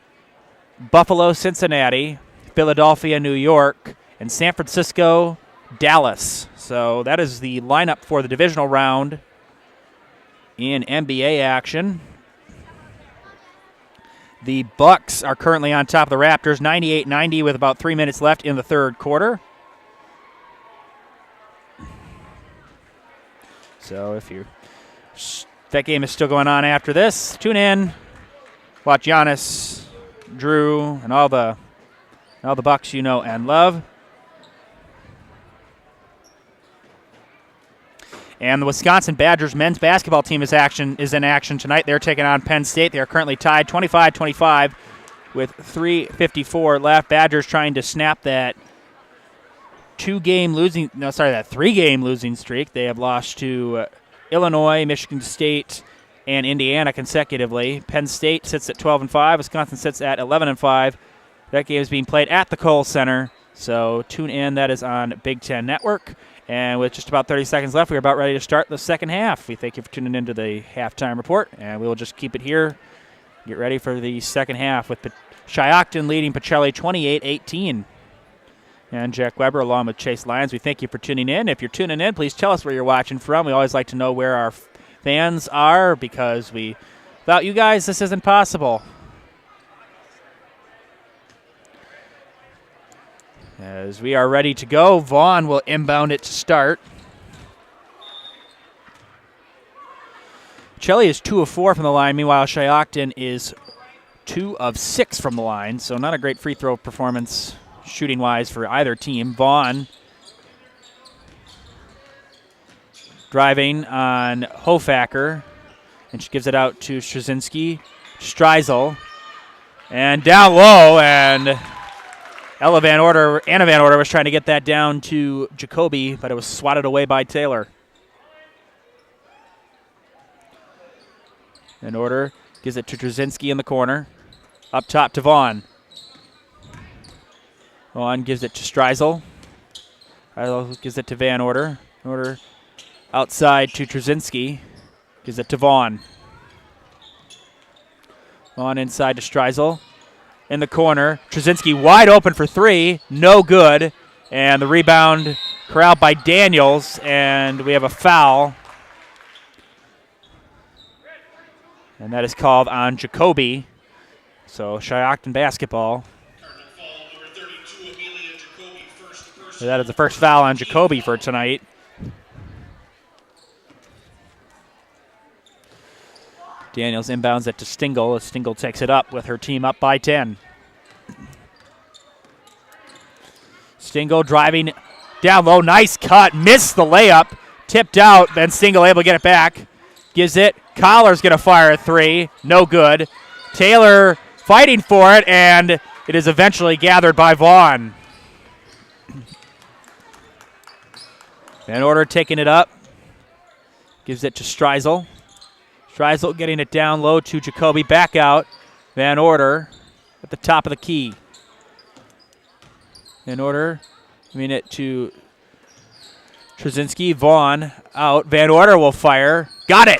Buffalo, Cincinnati, Philadelphia, New York, and San Francisco, Dallas. So that is the lineup for the divisional round in NBA action. The Bucks are currently on top of the Raptors, 98-90 with about 3 minutes left in the third quarter. So if that game is still going on after this, tune in, watch Giannis, Drew, and all the Bucks you know and love. And the Wisconsin Badgers men's basketball team is in action tonight. They're taking on Penn State. They are currently tied 25-25 with 3:54 left. Badgers trying to snap that three-game losing streak. They have lost to Illinois, Michigan State, and Indiana consecutively. Penn State sits at 12-5. Wisconsin sits at 11-5. That game is being played at the Kohl Center, so tune in. That is on Big Ten Network. And with just about 30 seconds left, we're about ready to start the second half. We thank you for tuning into the halftime report, and we will just keep it here. Get ready for the second half with Shiocton leading Pacelli 28-18. And Jack Weber along with Chase Lyons. We thank you for tuning in. If you're tuning in, please tell us where you're watching from. We always like to know where our fans are because without you guys, this isn't possible. As we are ready to go, Vaughn will inbound it to start. Pacelli is 2 of 4 from the line. Meanwhile, Shiocton is 2 of 6 from the line. So not a great free throw performance shooting-wise for either team. Vaughn driving on Hofacker, and she gives it out to Straczynski. Streisel, and down low, and Anna Van Order was trying to get that down to Jacoby, but it was swatted away by Taylor. Van Order gives it to Straczynski in the corner. Up top to Vaughn. Vaughn gives it to Streisel. Streisel gives it to Van Order. Van Order outside to Straczynski. Gives it to Vaughn. Vaughn inside to Streisel. In the corner, Straczynski wide open for 3, no good. And the rebound corralled by Daniels, and we have a foul. And that is called on Jacoby. So Shiocton basketball. So that is the first foul on Jacoby for tonight. Daniels inbounds it to Stingle as Stingle takes it up with her team up by 10. Stingle driving down low. Nice cut. Missed the layup. Tipped out. Then Stingle able to get it back. Gives it. Collar's going to fire a 3. No good. Taylor fighting for it, and it is eventually gathered by Vaughn. Van Order taking it up. Gives it to Streisel. Streisel getting it down low to Jacoby. Back out. Van Order at the top of the key. Van Order giving it to Straczynski. Vaughn out. Van Order will fire. Got it.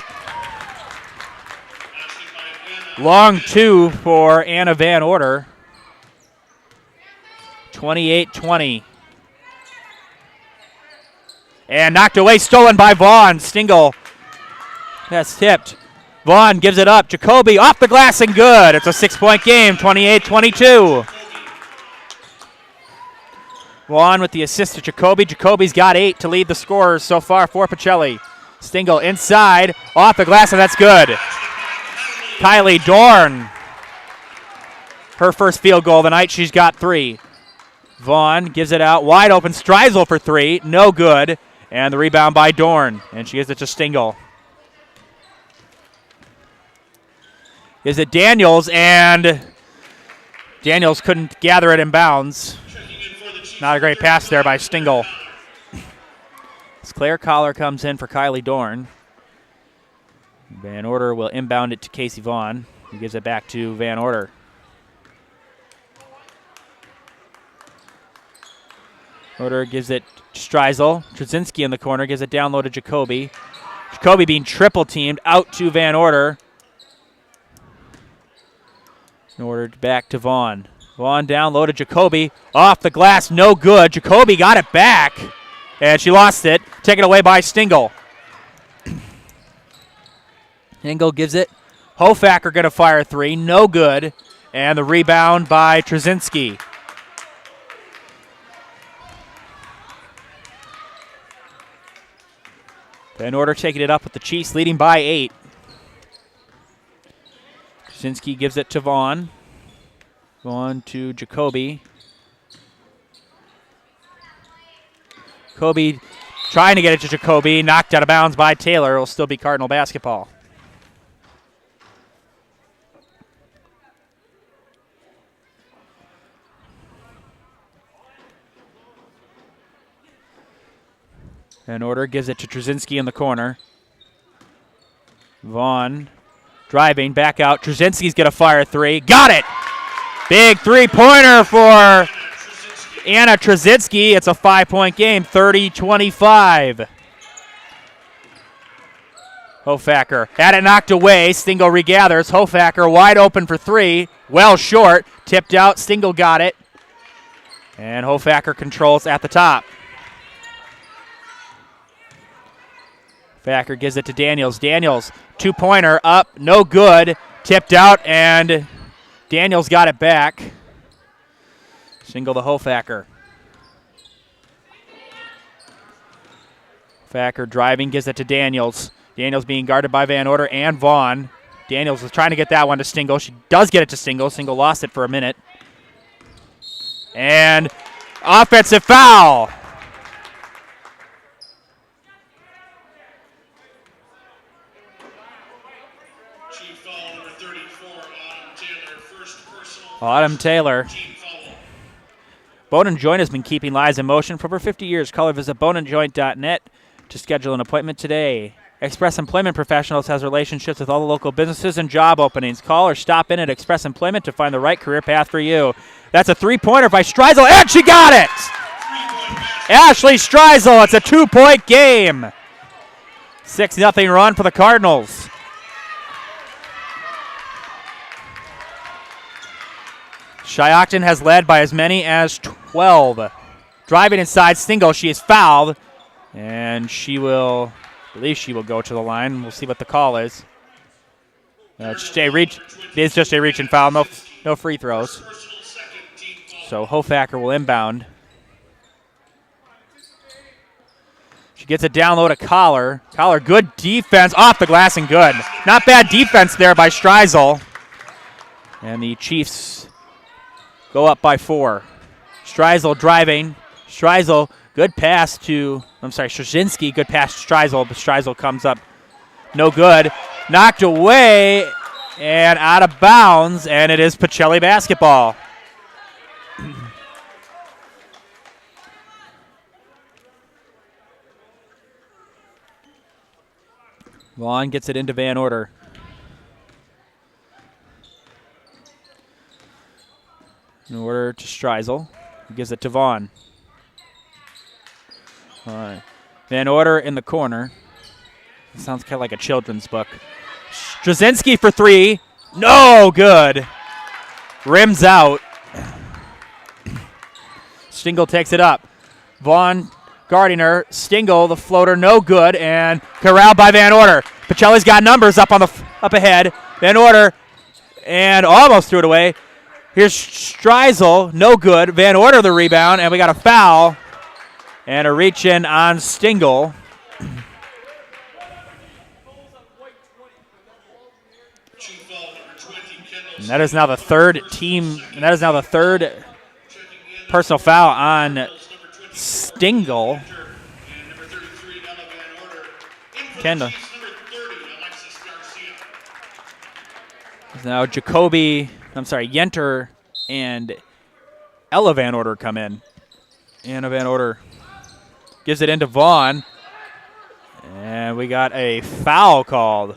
Long 2 for Anna Van Order. 28-20. And knocked away, stolen by Vaughn. Stingle. That's tipped. Vaughn gives it up. Jacoby off the glass and good. It's a 6-point game, 28-22. Vaughn with the assist to Jacoby. Jacoby's got 8 to lead the scorers so far for Pacelli. Stingle inside, off the glass, and that's good. Kylie Dorn. Her first field goal of the night. She's got 3. Vaughn gives it out. Wide open. Streisel for 3. No good. And the rebound by Dorn. And she gives it to Stingle. Is it Daniels? And Daniels couldn't gather it in bounds. Not a great pass there by Stingle. As Claire Collar comes in for Kylie Dorn. Van Order will inbound it to Casey Vaughn. He gives it back to Van Order. Order gives it to Streisel. Trzynski in the corner gives it down low to Jacoby. Jacoby being triple teamed out to Van Order. Order back to Vaughn. Vaughn down low to Jacoby. Off the glass, no good. Jacoby got it back. And she lost it. Taken away by Stingle. Engel gives it. Hofacker going to fire three. No good. And the rebound by Trzynski. Van Order taking it up with the Chiefs, leading by 8. Trzynski gives it to Vaughn. Vaughn to Jacoby. Jacoby trying to get it to Jacoby. Knocked out of bounds by Taylor. It will still be Cardinal basketball. Van Order gives it to Trzynski in the corner. Vaughn driving, back out. Trzynski's going to fire three. Got it! Big three-pointer for Anna Trzynski. It's a 5-point game, 30-25. Hofacker had it knocked away. Stingle regathers. Hofacker wide open for three. Well short. Tipped out. Stingle got it. And Hofacker controls at the top. Hofacker gives it to Daniels. Daniels, two-pointer up. No good. Tipped out, and Daniels got it back. Single to Hofacker. Hofacker driving, gives it to Daniels. Daniels being guarded by Van Order and Vaughn. Daniels was trying to get that one to Stingle. She does get it to Stingle. Stingle lost it for a minute. And offensive foul. Autumn Taylor. Bone & Joint has been keeping lives in motion for over 50 years. Call or visit boneandjoint.net to schedule an appointment today. Express Employment Professionals has relationships with all the local businesses and job openings. Call or stop in at Express Employment to find the right career path for you. That's a three-pointer by Streisel, and she got it! Ashley Streisel, it's a 2-point game. 6-0 run for the Cardinals. Shiocton has led by as many as 12. Driving inside Stingle, she is fouled, and I believe she will go to the line. We'll see what the call is. It's just a reach. It is just a reach and foul. No free throws. So Hofacker will inbound. She gets it down low to Collar. Collar, good defense off the glass and good. Not bad defense there by Streisel. And the Chiefs go up by 4. Streisel driving. Streisel, good pass to, Trzynski, good pass to Streisel, but Streisel comes up no good. Knocked away and out of bounds, and it is Pacelli basketball. Vaughn gets it into Van Order. In order to Streisel. He gives it to Vaughn. All right. Van Order in the corner. It sounds kind of like a children's book. Trzynski for three. No good. Rims out. Stingle takes it up. Vaughn guarding her. Stingle, the floater, no good. And corralled by Van Order. Pacelli's got numbers up ahead. Van Order and almost threw it away. Here's Streisel, no good. Van Order the rebound, and we got a foul. And a reach in on Stingle. And that is now the third personal foul on Stingle. Kendall. Now Yenter and Ella Van Order come in. Anna Van Order gives it into Vaughn. And we got a foul called.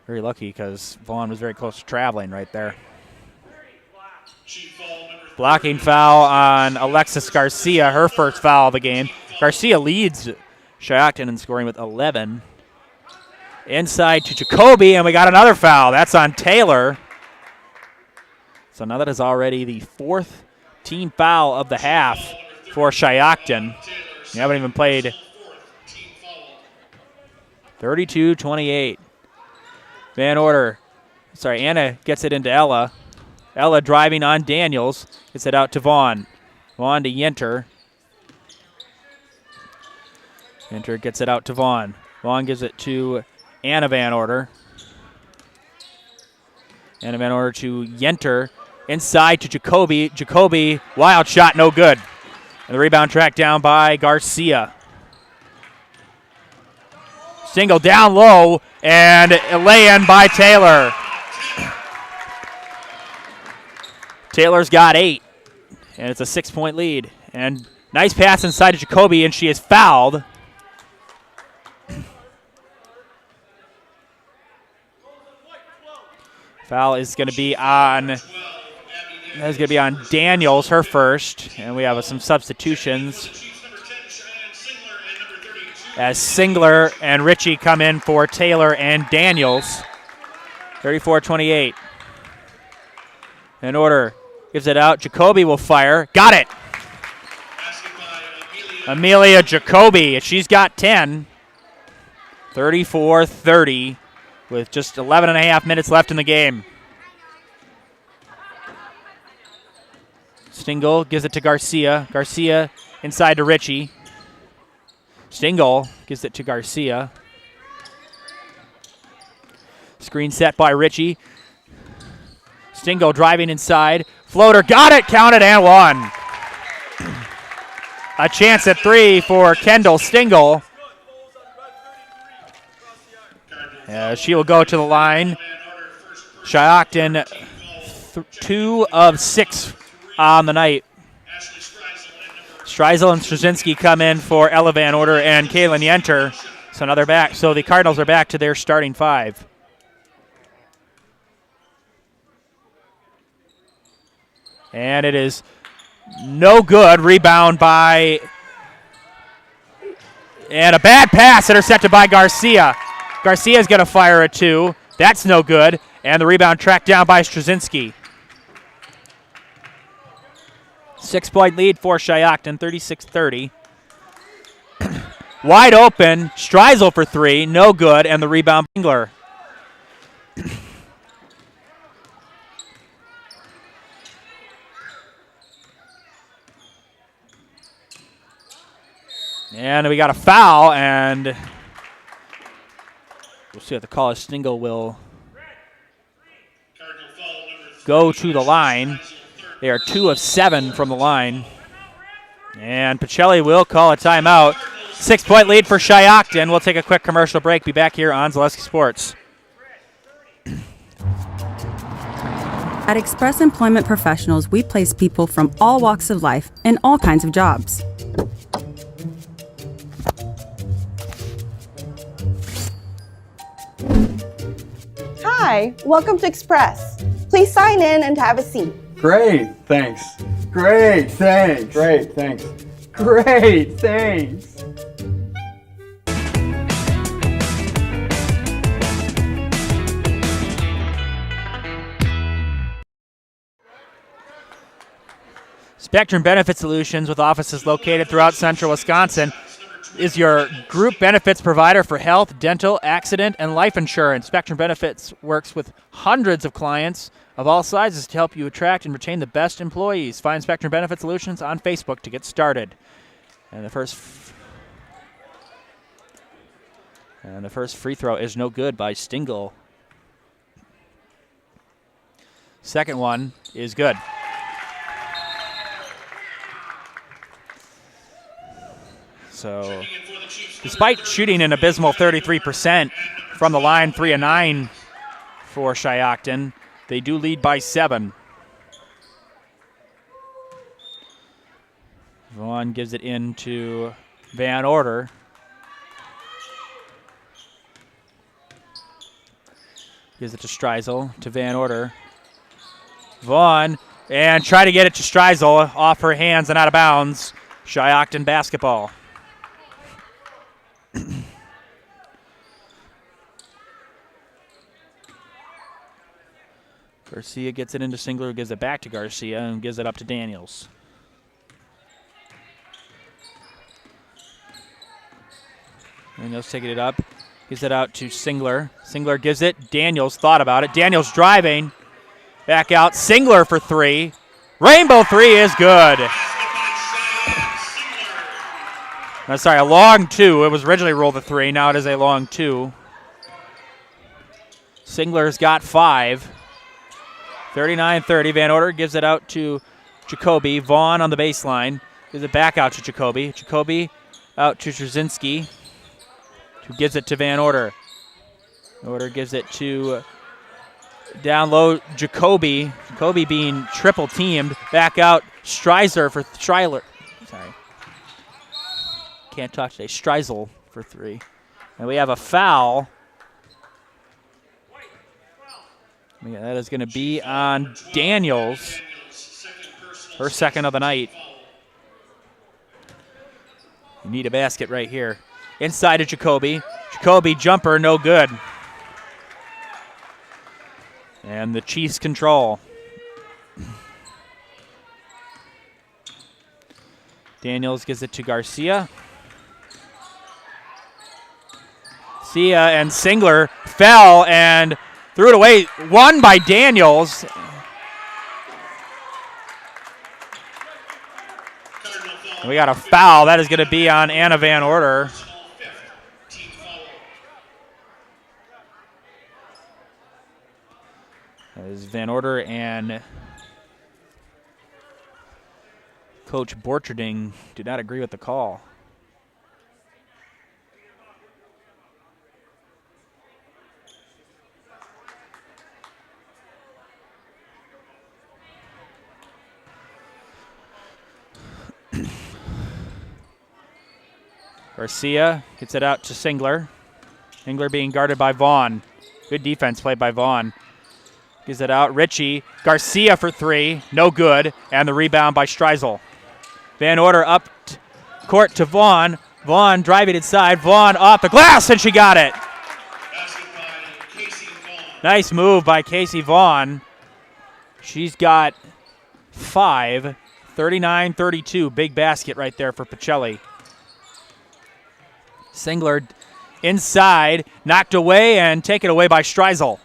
Very lucky because Vaughn was very close to traveling right there. Blocking foul on Alexis Garcia, her first foul of the game. Garcia leads Shiocton in scoring with 11. Inside to Jacoby, and we got another foul. That's on Taylor. So now that is already the 4th team foul of the half for Shiocton. We haven't even played. 32-28. Anna gets it into Ella. Ella driving on Daniels. Gets it out to Vaughn. Vaughn to Yenter. Yenter gets it out to Vaughn. Vaughn gives it to Anna Van Order. Anna Van Order to Yenter. Inside to Jacoby. Jacoby, wild shot, no good. And the rebound tracked down by Garcia. Single down low, and a lay-in by Taylor. Taylor's got 8, and it's a 6-point lead. And nice pass inside to Jacoby, and she is fouled. Foul is going to be on Daniels, her first, and we have some substitutions as Singler and Ritchie come in for Taylor and Daniels. 34-28. Van Order gives it out. Jacoby will fire. Got it. Amelia Jacoby. She's got 10. 34-30 with just 11 and a half minutes left in the game. Stingle gives it to Garcia. Garcia inside to Ritchie. Stingle gives it to Garcia. Screen set by Ritchie. Stingle driving inside. Floater, got it, counted, and one. A chance at 3 for Kendall Stingle. She will go to the line. Shiocton, 2 of 6 on the night. Streisel and Straczynski come in for Ella Van Order and Kaylin Yenter. So now they're back. So the Cardinals are back to their starting 5. And it is no good. Rebound by... And a bad pass intercepted by Garcia. Garcia's going to fire a 2. That's no good. And the rebound tracked down by Straczynski. 6-point lead for Shiocton, 36-30. Wide open, Streisel for 3, no good, and the rebound Bingler. And we got a foul, and we'll see what the call is. Stingle will go to the line. They are 2 of 7 from the line. And Pacelli will call a timeout. 6-point lead for Shiocton. We'll take a quick commercial break. Be back here on Zaleski Sports. At Express Employment Professionals, we place people from all walks of life in all kinds of jobs. Hi, welcome to Express. Please sign in and have a seat. Great, thanks. Great, thanks. Great, thanks. Great, thanks. Spectrum Benefit Solutions, with offices located throughout central Wisconsin, is your group benefits provider for health, dental, accident, and life insurance. Spectrum Benefits works with hundreds of clients of all sizes to help you attract and retain the best employees. Find Spectrum Benefit Solutions on Facebook to get started. And the first free throw is no good by Stingle. Second one is good. So, despite shooting an abysmal 33% from the line, 3 of 9 for Shiocton. They do lead by 7. Vaughn gives it into Van Order. Gives it to Streisel, to Van Order. Vaughn, and try to get it to Streisel, off her hands and out of bounds. Shiocton basketball. Garcia gets it into Singler, gives it back to Garcia, and gives it up to Daniels. Daniels taking it up. Gives it out to Singler. Singler gives it. Daniels thought about it. Daniels driving. Back out. Singler for 3. Rainbow 3 is good. No, sorry, a long 2. It was originally ruled a 3. Now it is a long 2. Singler's got 5. 39-30. Van Order gives it out to Jacoby. Vaughn on the baseline. Gives it back out to Jacoby. Jacoby out to Trzynski, who gives it to Van Order. Order gives it to down low Jacoby. Jacoby being triple teamed. Back out Streiser for Streiler. Sorry. Can't talk today. Streisel for 3. And we have a foul. Yeah, that is going to be on Daniels. Her second of the night. You need a basket right here. Inside to Jacoby. Jacoby jumper, no good. And the Chiefs control. Daniels gives it to Garcia. Garcia and Singler fell and threw it away. Won by Daniels. We got a foul. That is going to be on Anna Van Order. That is Van Order and Coach Borcherding did not agree with the call. Garcia gets it out to Singler. Singler being guarded by Vaughn. Good defense played by Vaughn. Gives it out. Ritchie. Garcia for 3. No good. And the rebound by Streisel. Van Order up court to Vaughn. Vaughn driving inside. Vaughn off the glass, and she got it. Nice move by Casey Vaughn. She's got 5. 39-32. Big basket right there for Pacelli. Singler inside, knocked away and taken away by Streisel.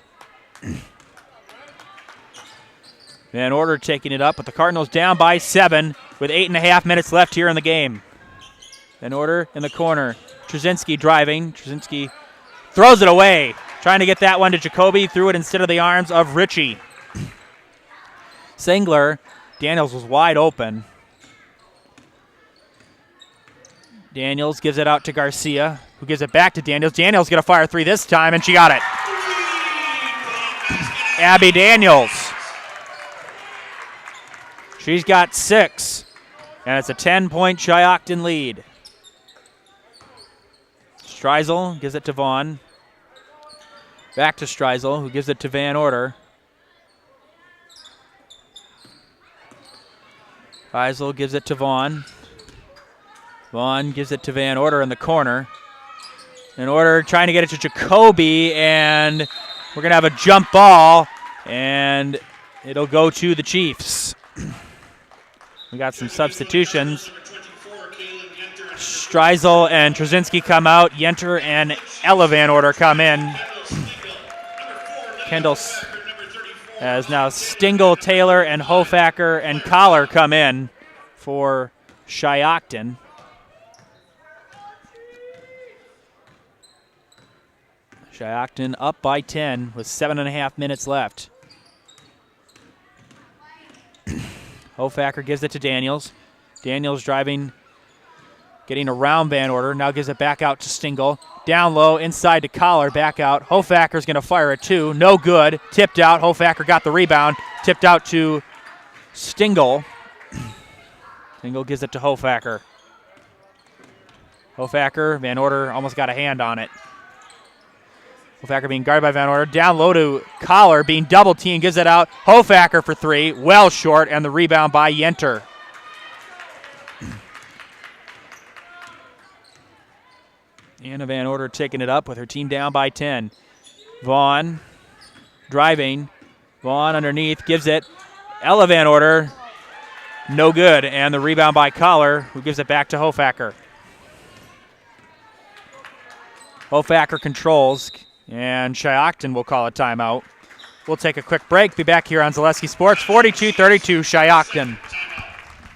Van Order taking it up, but the Cardinals down by 7 with 8.5 minutes left here in the game. Van Order in the corner. Trzynski driving. Trzynski throws it away. Trying to get that one to Jacoby. Threw it instead of the arms of Ritchie. Singler. Daniels was wide open. Daniels gives it out to Garcia, who gives it back to Daniels. Daniels going to fire 3 this time, and she got it. Abby Daniels. She's got 6, and it's a 10-point Shiocton lead. Streisel gives it to Vaughn. Back to Streisel, who gives it to Van Order. Streisel gives it to Vaughn. Vaughn gives it to Van Order in the corner. Van Order trying to get it to Jacoby, and we're going to have a jump ball, and it'll go to the Chiefs. We got some substitutions. Streisel and Trzynski come out. Yenter and Ella Van Order come in. Kendall has now Stingle, Taylor, and Hofacker and Collar come in for Shiocton. Shiocton up by 10 with 7.5 minutes left. Hofacker gives it to Daniels. Daniels driving Getting around Van Order. Now gives it back out to Stingle. Down low, inside to Collar, back out. Hofacker's going to fire a 2. No good. Tipped out. Hofacker got the rebound. Tipped out to Stingle. Stingle gives it to Hofacker. Hofacker, Van Order almost got a hand on it. Hofacker being guarded by Van Order. Down low to Collar, being double teamed, gives it out. Hofacker for 3. Well short, and the rebound by Yenter. Anna Van Order taking it up with her team down by 10. Vaughn driving. Vaughn underneath, gives it. Ella Van Order, no good. And the rebound by Collar, who gives it back to Hofacker. Hofacker controls, and Shiocton will call a timeout. We'll take a quick break. Be back here on Zaleski Sports, 42-32, Shiocton.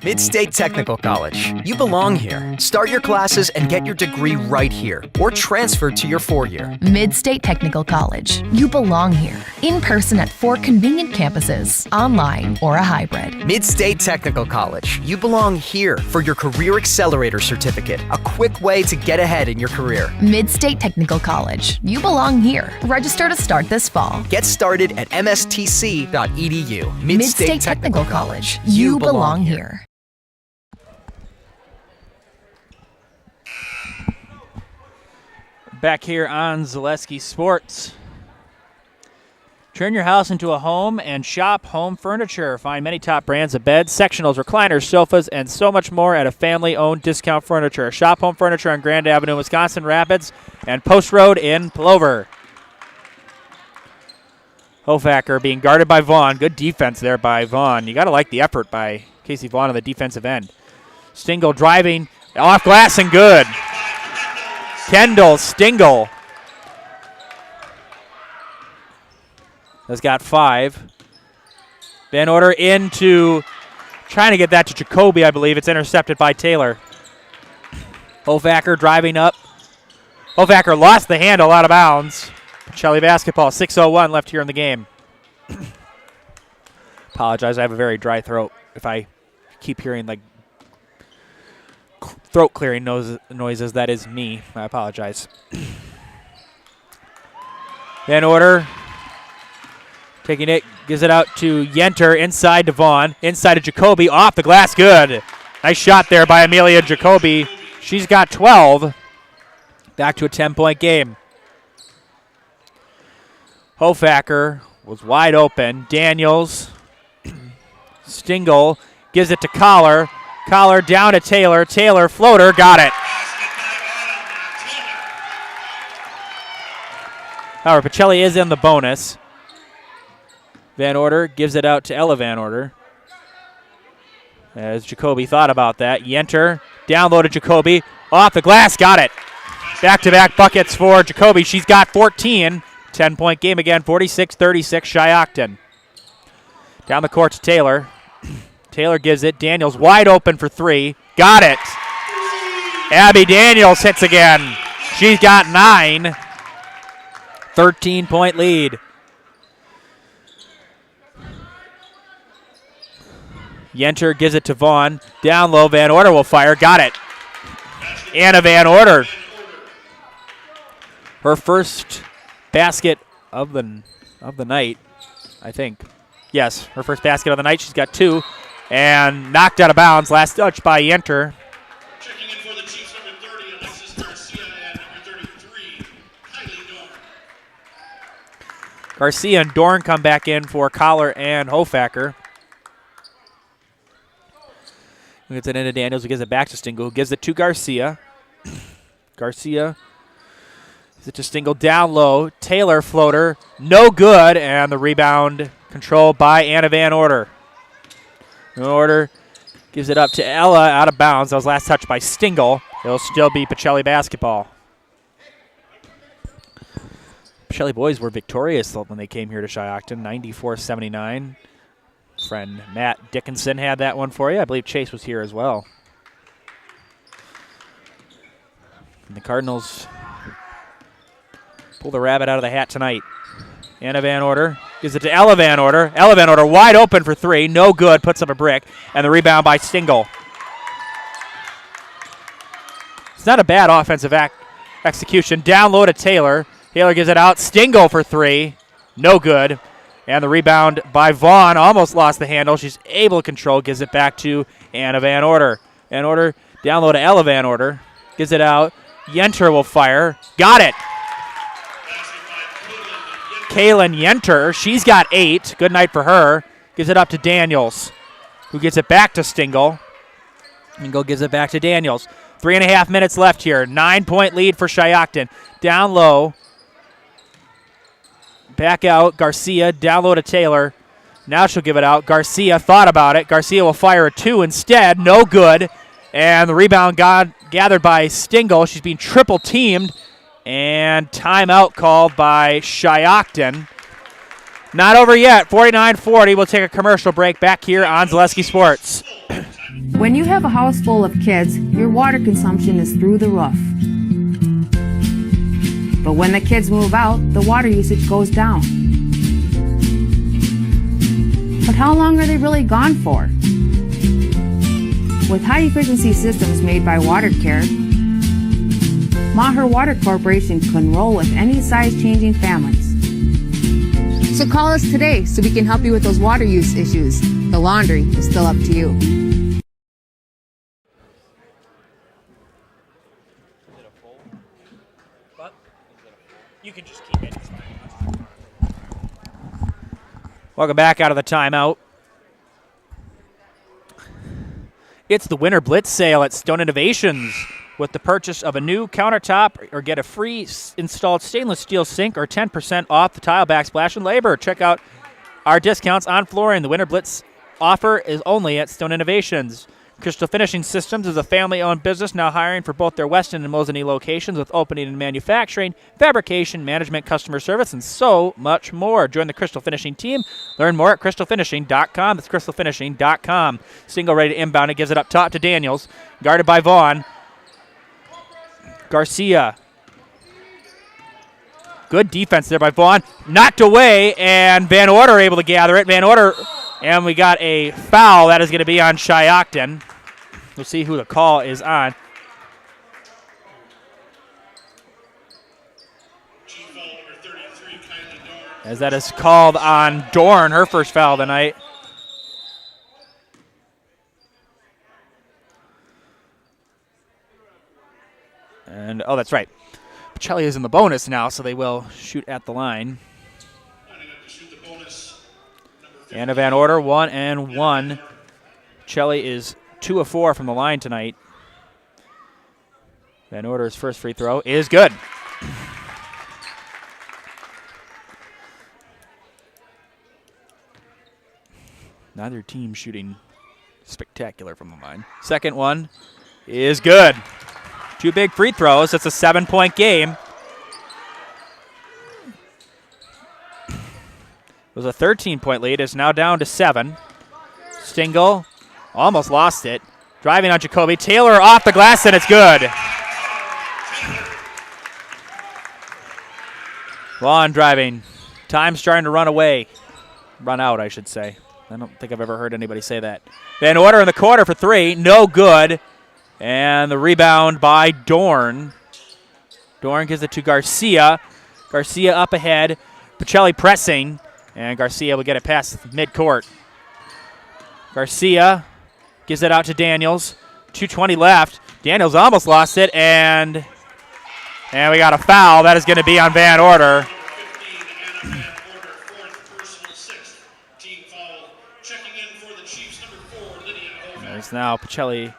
Mid-State Technical College. You belong here. Start your classes and get your degree right here, or transfer to your 4-year. Mid-State Technical College. You belong here. In person at 4 convenient campuses, online or a hybrid. Mid-State Technical College. You belong here for your Career Accelerator Certificate, a quick way to get ahead in your career. Mid-State Technical College. You belong here. Register to start this fall. Get started at mstc.edu. Mid-State Technical College. You belong here. Back here on Zaleski Sports. Turn your house into a home and shop home furniture. Find many top brands of beds, sectionals, recliners, sofas, and so much more at a family-owned discount furniture. Shop home furniture on Grand Avenue, Wisconsin Rapids, and Post Road in Plover. Hofacker being guarded by Vaughn. Good defense there by Vaughn. You got to like the effort by Casey Vaughn on the defensive end. Stingle driving off glass and good. Kendall Stingle has got 5. Van Order into, trying to get that to Jacoby, I believe. It's intercepted by Taylor. Hofacker driving up. Hofacker lost the handle out of bounds. Pacelli basketball, 6:01 left here in the game. Apologize, I have a very dry throat. If I keep hearing like throat clearing noises, that is me. I apologize. Van Order taking it, gives it out to Yenter, inside to Vaughn, inside to Jacoby, off the glass, good. Nice shot there by Amelia Jacoby. She's got 12. Back to a 10-point game. Hofacker was wide open. Daniels, Stingle gives it to Collar. Collar down to Taylor. Taylor, floater, got it. However, Pacelli is in the bonus. Van Order gives it out to Ella Van Order. As Jacoby thought about that. Yenter, down low to Jacoby. Off the glass, got it. Back-to-back buckets for Jacoby. She's got 14. 10-point game again, 46-36, Shiocton. Down the court to Taylor. Taylor gives it. Daniels wide open for 3. Got it. Abby Daniels hits again. She's got 9. 13-point lead. Yenter gives it to Vaughn. Down low, Van Order will fire. Got it. Anna Van Order. Her first basket of the night, I think. Yes, her first basket of the night. She's got 2. And knocked out of bounds. Last touch by Yenter. Checking in for the Chiefs, number 30, Alexis Garcia, and number 33, Kylie Dorn. Garcia and Dorn come back in for Collar and Hofacker. Who gets it into Daniels, who gives it back to Stingle, who gives it to Garcia. Garcia gives it to Stingle down low. Taylor floater, no good, and the rebound controlled by Anna Van Order. Van Order gives it up to Ella out of bounds. That was last touched by Stingle. It'll still be Pacelli basketball. Pacelli boys were victorious when they came here to Shiocton, 94-79. Friend Matt Dickinson had that one for you. I believe Chase was here as well. And the Cardinals pull the rabbit out of the hat tonight. Anna Van Order gives it to Ella Van Order. Ella Van Order wide open for 3. No good. Puts up a brick. And the rebound by Stingle. not a bad offensive execution. Down low to Taylor. Taylor gives it out. Stingle for three. No good. And the rebound by Vaughn. Almost lost the handle. She's able to control. Gives it back to Anna Van Order. Van Order down low to Ella Van Order. Gives it out. Yenter will fire. Got it. Kaylin Yenter. She's got 8. Good night for her. Gives it up to Daniels, who gives it back to Stingle. Stingle gives it back to Daniels. 3.5 minutes left here. 9-point lead for Shiocton. Down low. Back out. Garcia down low to Taylor. Now she'll give it out. Garcia thought about it. Garcia will fire a 2 instead. No good. And the rebound gathered by Stingle. She's being triple teamed. And timeout called by Shiocton. Not over yet. 49-40. We'll take a commercial break back here on Zaleski Sports. When you have a house full of kids, your water consumption is through the roof. But when the kids move out, the water usage goes down. But how long are they really gone for? With high-efficiency systems made by WaterCare, Maher Water Corporation can roll with any size-changing families. So call us today so we can help you with those water use issues. The laundry is still up to you. You can just keep it. Welcome back out of the timeout. It's the Winter Blitz sale at Stone Innovations. With the purchase of a new countertop or get a free installed stainless steel sink or 10% off the tile backsplash and labor. Check out our discounts on flooring. The Winter Blitz offer is only at Stone Innovations. Crystal Finishing Systems is a family-owned business now hiring for both their Weston and Mosinee locations with opening in manufacturing, fabrication, management, customer service, and so much more. Join the Crystal Finishing team. Learn more at crystalfinishing.com. That's crystalfinishing.com. Single ready to inbound. It gives it up top to Daniels. Guarded by Vaughn. Garcia. Good defense there by Vaughn. Knocked away, and Van Order able to gather it. Van Order, and we got a foul. That is going to be on Shiocton. We'll see who the call is on. As that is called on Dorn, her first foul of the night. And, oh, that's right. Pacelli is in the bonus now, so they will shoot at the line. Anna Van Order, 1-1. Pacelli is 2 of 4 from the line tonight. Van Order's first free throw is good. Neither team shooting spectacular from the line. Second one is good. 2 big free throws. It's a 7-point game. It was a 13-point lead. It's now down to 7. Stingle almost lost it. Driving on Jacoby. Taylor off the glass, and it's good. Vaughn driving. Time's starting to run away. Run out, I should say. I don't think I've ever heard anybody say that. Van Order in the corner for 3. No good. And the rebound by Dorn. Dorn gives it to Garcia. Garcia up ahead. Pacelli pressing. And Garcia will get it past midcourt. Garcia gives it out to Daniels. 2:20 left. Daniels almost lost it. And we got a foul. That is going to be on Van Order. There's now Pacelli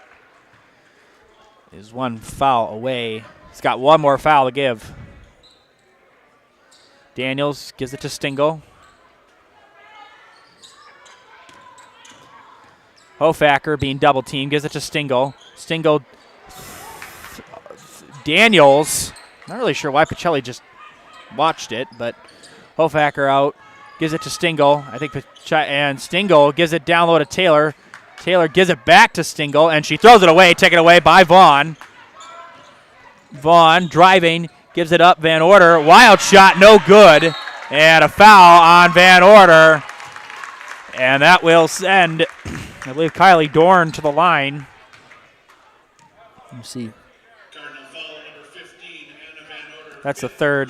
is 1 foul away. He's got 1 more foul to give. Daniels gives it to Stingle. Hofacker being double teamed, gives it to Stingle. Stingle, Daniels, not really sure why Pacelli just watched it, but Hofacker out, gives it to Stingle. I think, and Stingle gives it down low to Taylor. Taylor gives it back to Stingle, and she throws it away, taken away by Vaughn. Vaughn driving, gives it up, Van Order. Wild shot, no good. And a foul on Van Order. And that will send, I believe, Kylie Dorn to the line. Let me see. That's the third.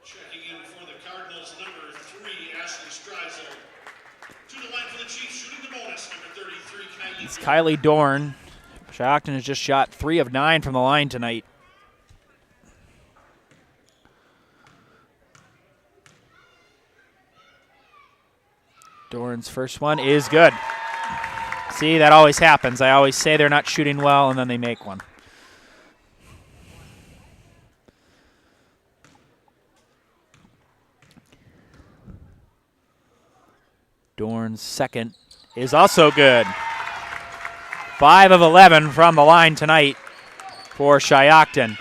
Checking in for the Cardinals, number 3, Ashley Streisel. To the line for the Chiefs, shooting the bonus, number 33, Kylie. It's Kylie Dorn. Shiocton has just shot 3 of 9 from the line tonight. Dorn's first one is good. See, that always happens. I always say they're not shooting well, and then they make one. Dorn's second is also good. 5 of 11 from the line tonight for Shiocton.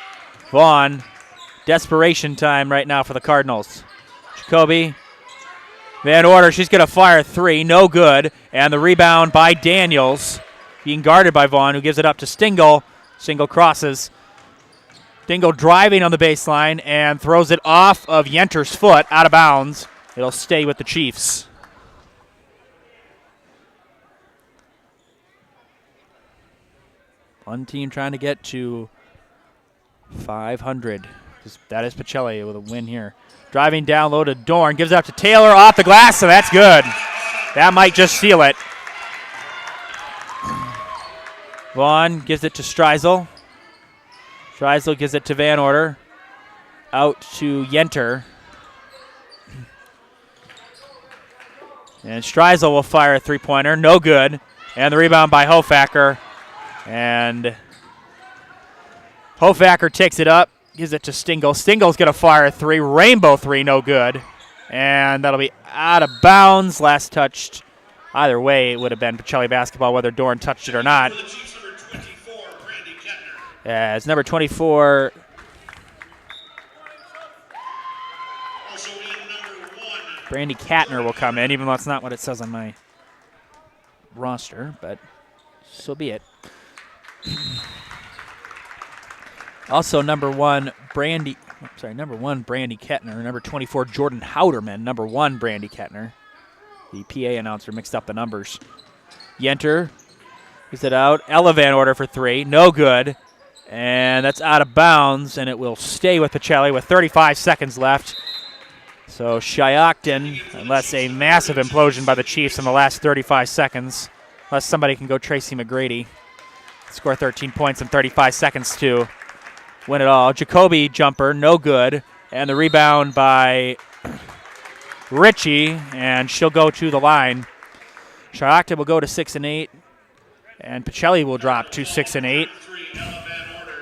Vaughn, desperation time right now for the Cardinals. Jacoby, Van Order, she's going to fire 3, no good. And the rebound by Daniels, being guarded by Vaughn, who gives it up to Stingle. Stingle crosses. Stingle driving on the baseline and throws it off of Yenter's foot, out of bounds. It'll stay with the Chiefs. One team trying to get to 500. That is Pacelli with a win here. Driving down low to Dorn. Gives it up to Taylor off the glass, and that's good. That might just seal it. Vaughn gives it to Streisel. Streisel gives it to Van Order. Out to Yenter. And Streisel will fire a three-pointer. No good. And the rebound by Hofacker. And Hofacker takes it up, gives it to Stingle. Stingle's going to fire a 3, rainbow 3, no good. And that'll be out of bounds. Last touched. Either way, it would have been Pacelli basketball, whether Dorn touched it or not. As number 24. Brandy Katner will come in, even though that's not what it says on my roster, but so be it. Also, number 1, Brandy Kettner. Number 24, Jordan Houderman. Number 1, Brandy Kettner. The PA announcer mixed up the numbers. Yenter is it out. Ella Van Order for 3. No good. And that's out of bounds, and it will stay with Pacelli with 35 seconds left. So Shiocton, unless a massive implosion by the Chiefs in the last 35 seconds, unless somebody can go Tracy McGrady, score 13 points in 35 seconds to win it all. Jacoby jumper, no good. And the rebound by Ritchie, and she'll go to the line. Shiocton will go to 6 and 8, and Pacelli will drop to 6 and 8.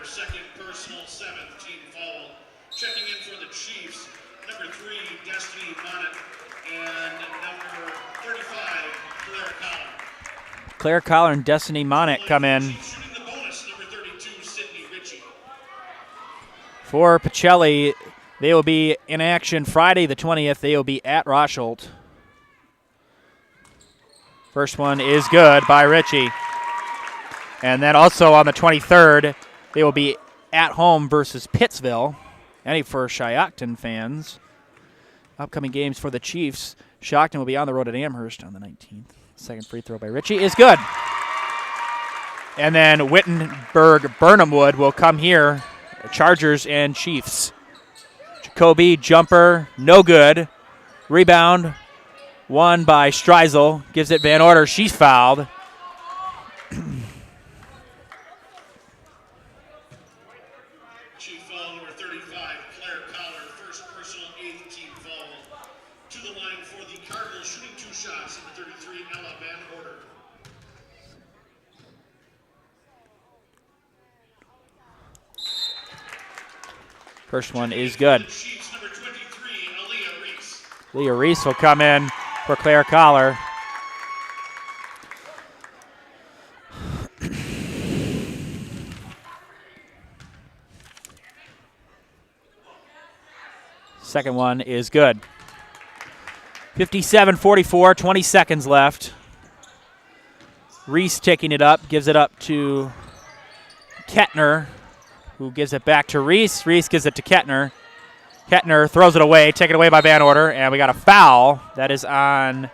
Second personal, 7th team foul. Checking in for the Chiefs, number 3, Destiny Bonnet, and number 35, Claire Collin. Claire Collar and Destiny Monette come in. Shooting the bonus, number 32, Sydney Ritchie. For Pacelli, they will be in action Friday the 20th. They will be at Rosholt. First one is good by Ritchie. And then also on the 23rd, they will be at home versus Pittsville. And for Shiocton fans, upcoming games for the Chiefs, Shiocton will be on the road at Amherst on the 19th. Second free throw by Ritchie is good. And then Wittenberg-Burnhamwood will come here, Chargers and Chiefs. Jacoby, jumper, no good. Rebound, won by Streisel. Gives it Van Order. She's fouled. Chief foul number 35, Claire Collar, first personal, 8th team foul. To the line for the Cardinals, shooting 2 shots, number 33, Ella Van Order. First one is good. Chiefs, number 23, Aaliyah Reese. Leah Reese will come in for Claire Collar. Second one is good. 57-44, 20 seconds left. Reese taking it up, gives it up to Kettner, who gives it back to Reese. Reese gives it to Kettner. Kettner throws it away, taken away by Van Order, and we got a foul. That is on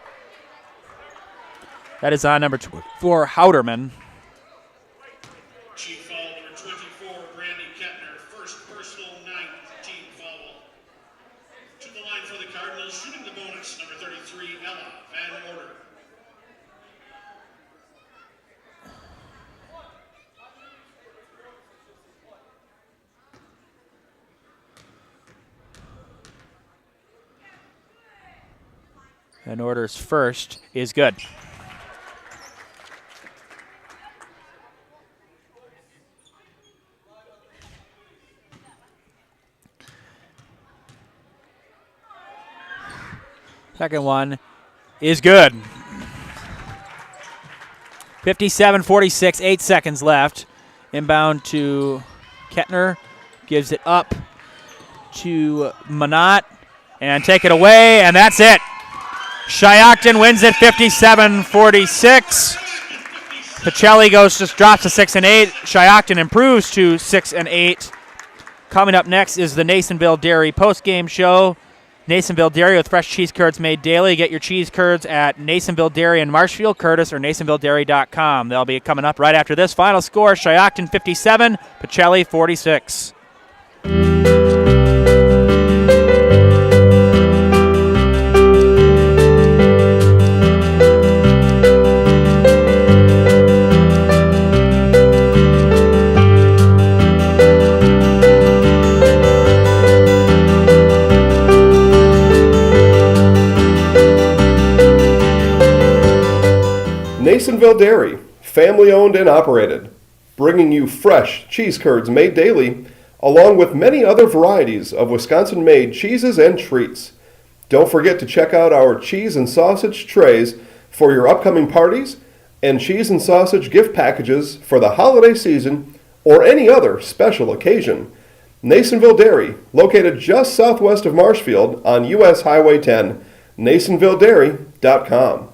number 4, Houderman. Chief foul number 24, Brandy Kettner, first personal, 9th team foul. To the line for the Cardinals, shooting the bonus, number 33, Ella Van Order. And Order's first is good. Second one is good. 57-46, 8 seconds left. Inbound to Kettner. Gives it up to Monat. And take it away, and that's it. Shiocton wins it 57-46. Pacelli drops to 6 and 8. Shiocton improves to 6 and 8. Coming up next is the Nasonville Dairy postgame show. Nasonville Dairy with fresh cheese curds made daily. Get your cheese curds at Nasonville Dairy in Marshfield, Curtis, or NasonvilleDairy.com. They'll be coming up right after this. Final score, Shiocton 57, Pacelli 46. Nasonville Dairy, family owned and operated, bringing you fresh cheese curds made daily, along with many other varieties of Wisconsin-made cheeses and treats. Don't forget to check out our cheese and sausage trays for your upcoming parties and cheese and sausage gift packages for the holiday season or any other special occasion. Nasonville Dairy, located just southwest of Marshfield on US Highway 10, NasonvilleDairy.com.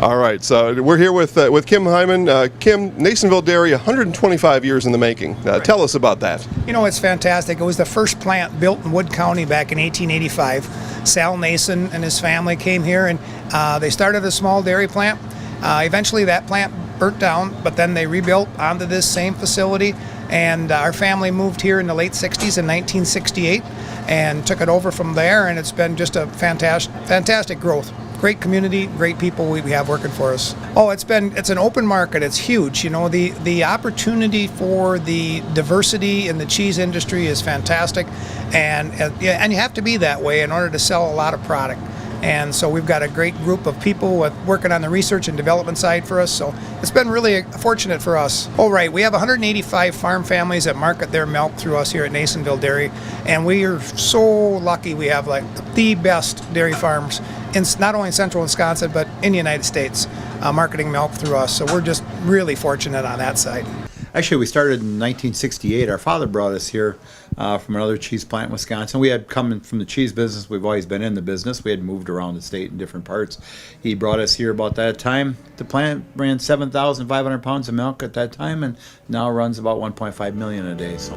All right, so we're here with Kim Hyman. Kim, Nasonville Dairy, 125 years in the making. Tell us about that. You know, it's fantastic. It was the first plant built in Wood County back in 1885. Sal Nason and his family came here, and they started a small dairy plant. Eventually, that plant burnt down, but then they rebuilt onto this same facility, and our family moved here in the late 60s in 1968 and took it over from there, and it's been just a fantastic growth. Great community, great people we have working for us. Oh, it's an open market. It's huge. You know, the opportunity for the diversity in the cheese industry is fantastic, and you have to be that way in order to sell a lot of product. And so we've got a great group of people working on the research and development side for us. So it's been really fortunate for us. Oh, right. We have 185 farm families that market their milk through us here at Nasonville Dairy. And we are so lucky we have like the best dairy farms in not only in central Wisconsin, but in the United States, marketing milk through us. So we're just really fortunate on that side. Actually, we started in 1968. Our father brought us here from another cheese plant in Wisconsin. We had come from the cheese business. We've always been in the business. We had moved around the state in different parts. He brought us here about that time. The plant ran 7,500 pounds of milk at that time, and now runs about 1.5 million a day. So.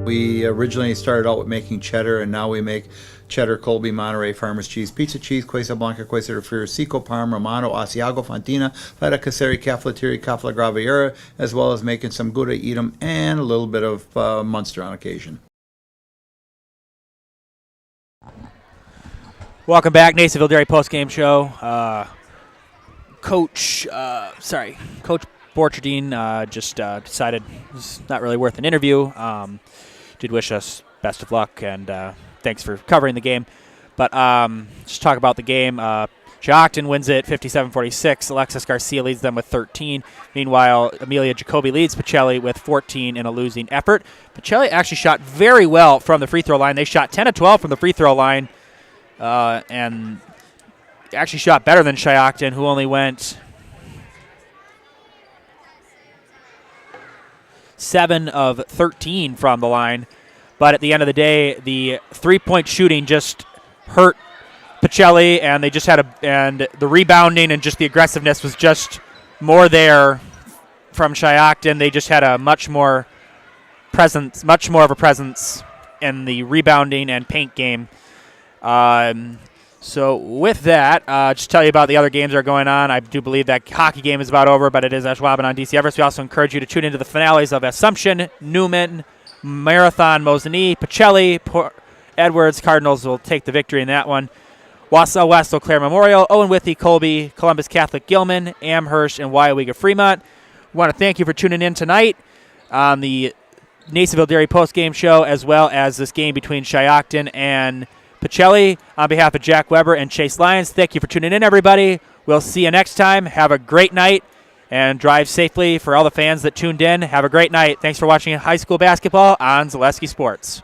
We originally started out with making cheddar, and now we make cheddar, Colby, Monterey, Farmers Cheese, Pizza Cheese, Quesa Blanca, Quesa de Friar, Seco, Parma, Romano, Asiago, Fontina, Feta Caseri, Caflateri, Cafla Graviera, as well as making some Gouda Edam and a little bit of Munster on occasion. Welcome back, Nasonville Dairy postgame show. Coach Borchardine just decided it's not really worth an interview. Did wish us best of luck, and thanks for covering the game. But just talk about the game. Shiocton wins it 57-46. Alexis Garcia leads them with 13. Meanwhile, Amelia Jacoby leads Pacelli with 14 in a losing effort. Pacelli actually shot very well from the free throw line. They shot 10 of 12 from the free throw line, and actually shot better than Shiocton, who only went 7 of 13 from the line. But at the end of the day, the three-point shooting just hurt Pacelli, and they just had and the rebounding and just the aggressiveness was just more there from Shiocton. They just had a much more presence, much more of a presence in the rebounding and paint game. So with that, just tell you about the other games that are going on. I do believe that hockey game is about over, but it is Ashwaubenon on DC Everest. We also encourage you to tune into the finales of Assumption, Newman, Marathon, Mosinee, Pacelli, Edwards. Cardinals will take the victory in that one. Wausau West, Eau Claire Memorial, Owen Withy, Colby, Columbus Catholic Gilman, Amherst, and WIAA Fremont. We want to thank you for tuning in tonight on the Nasonville Dairy post-game show, as well as this game between Shiocton and Pacelli. On behalf of Jack Weber and Chase Lyons, thank you for tuning in, everybody. We'll see you next time. Have a great night and drive safely. For all the fans that tuned in, have a great night. Thanks for watching high school basketball on Zaleski Sports.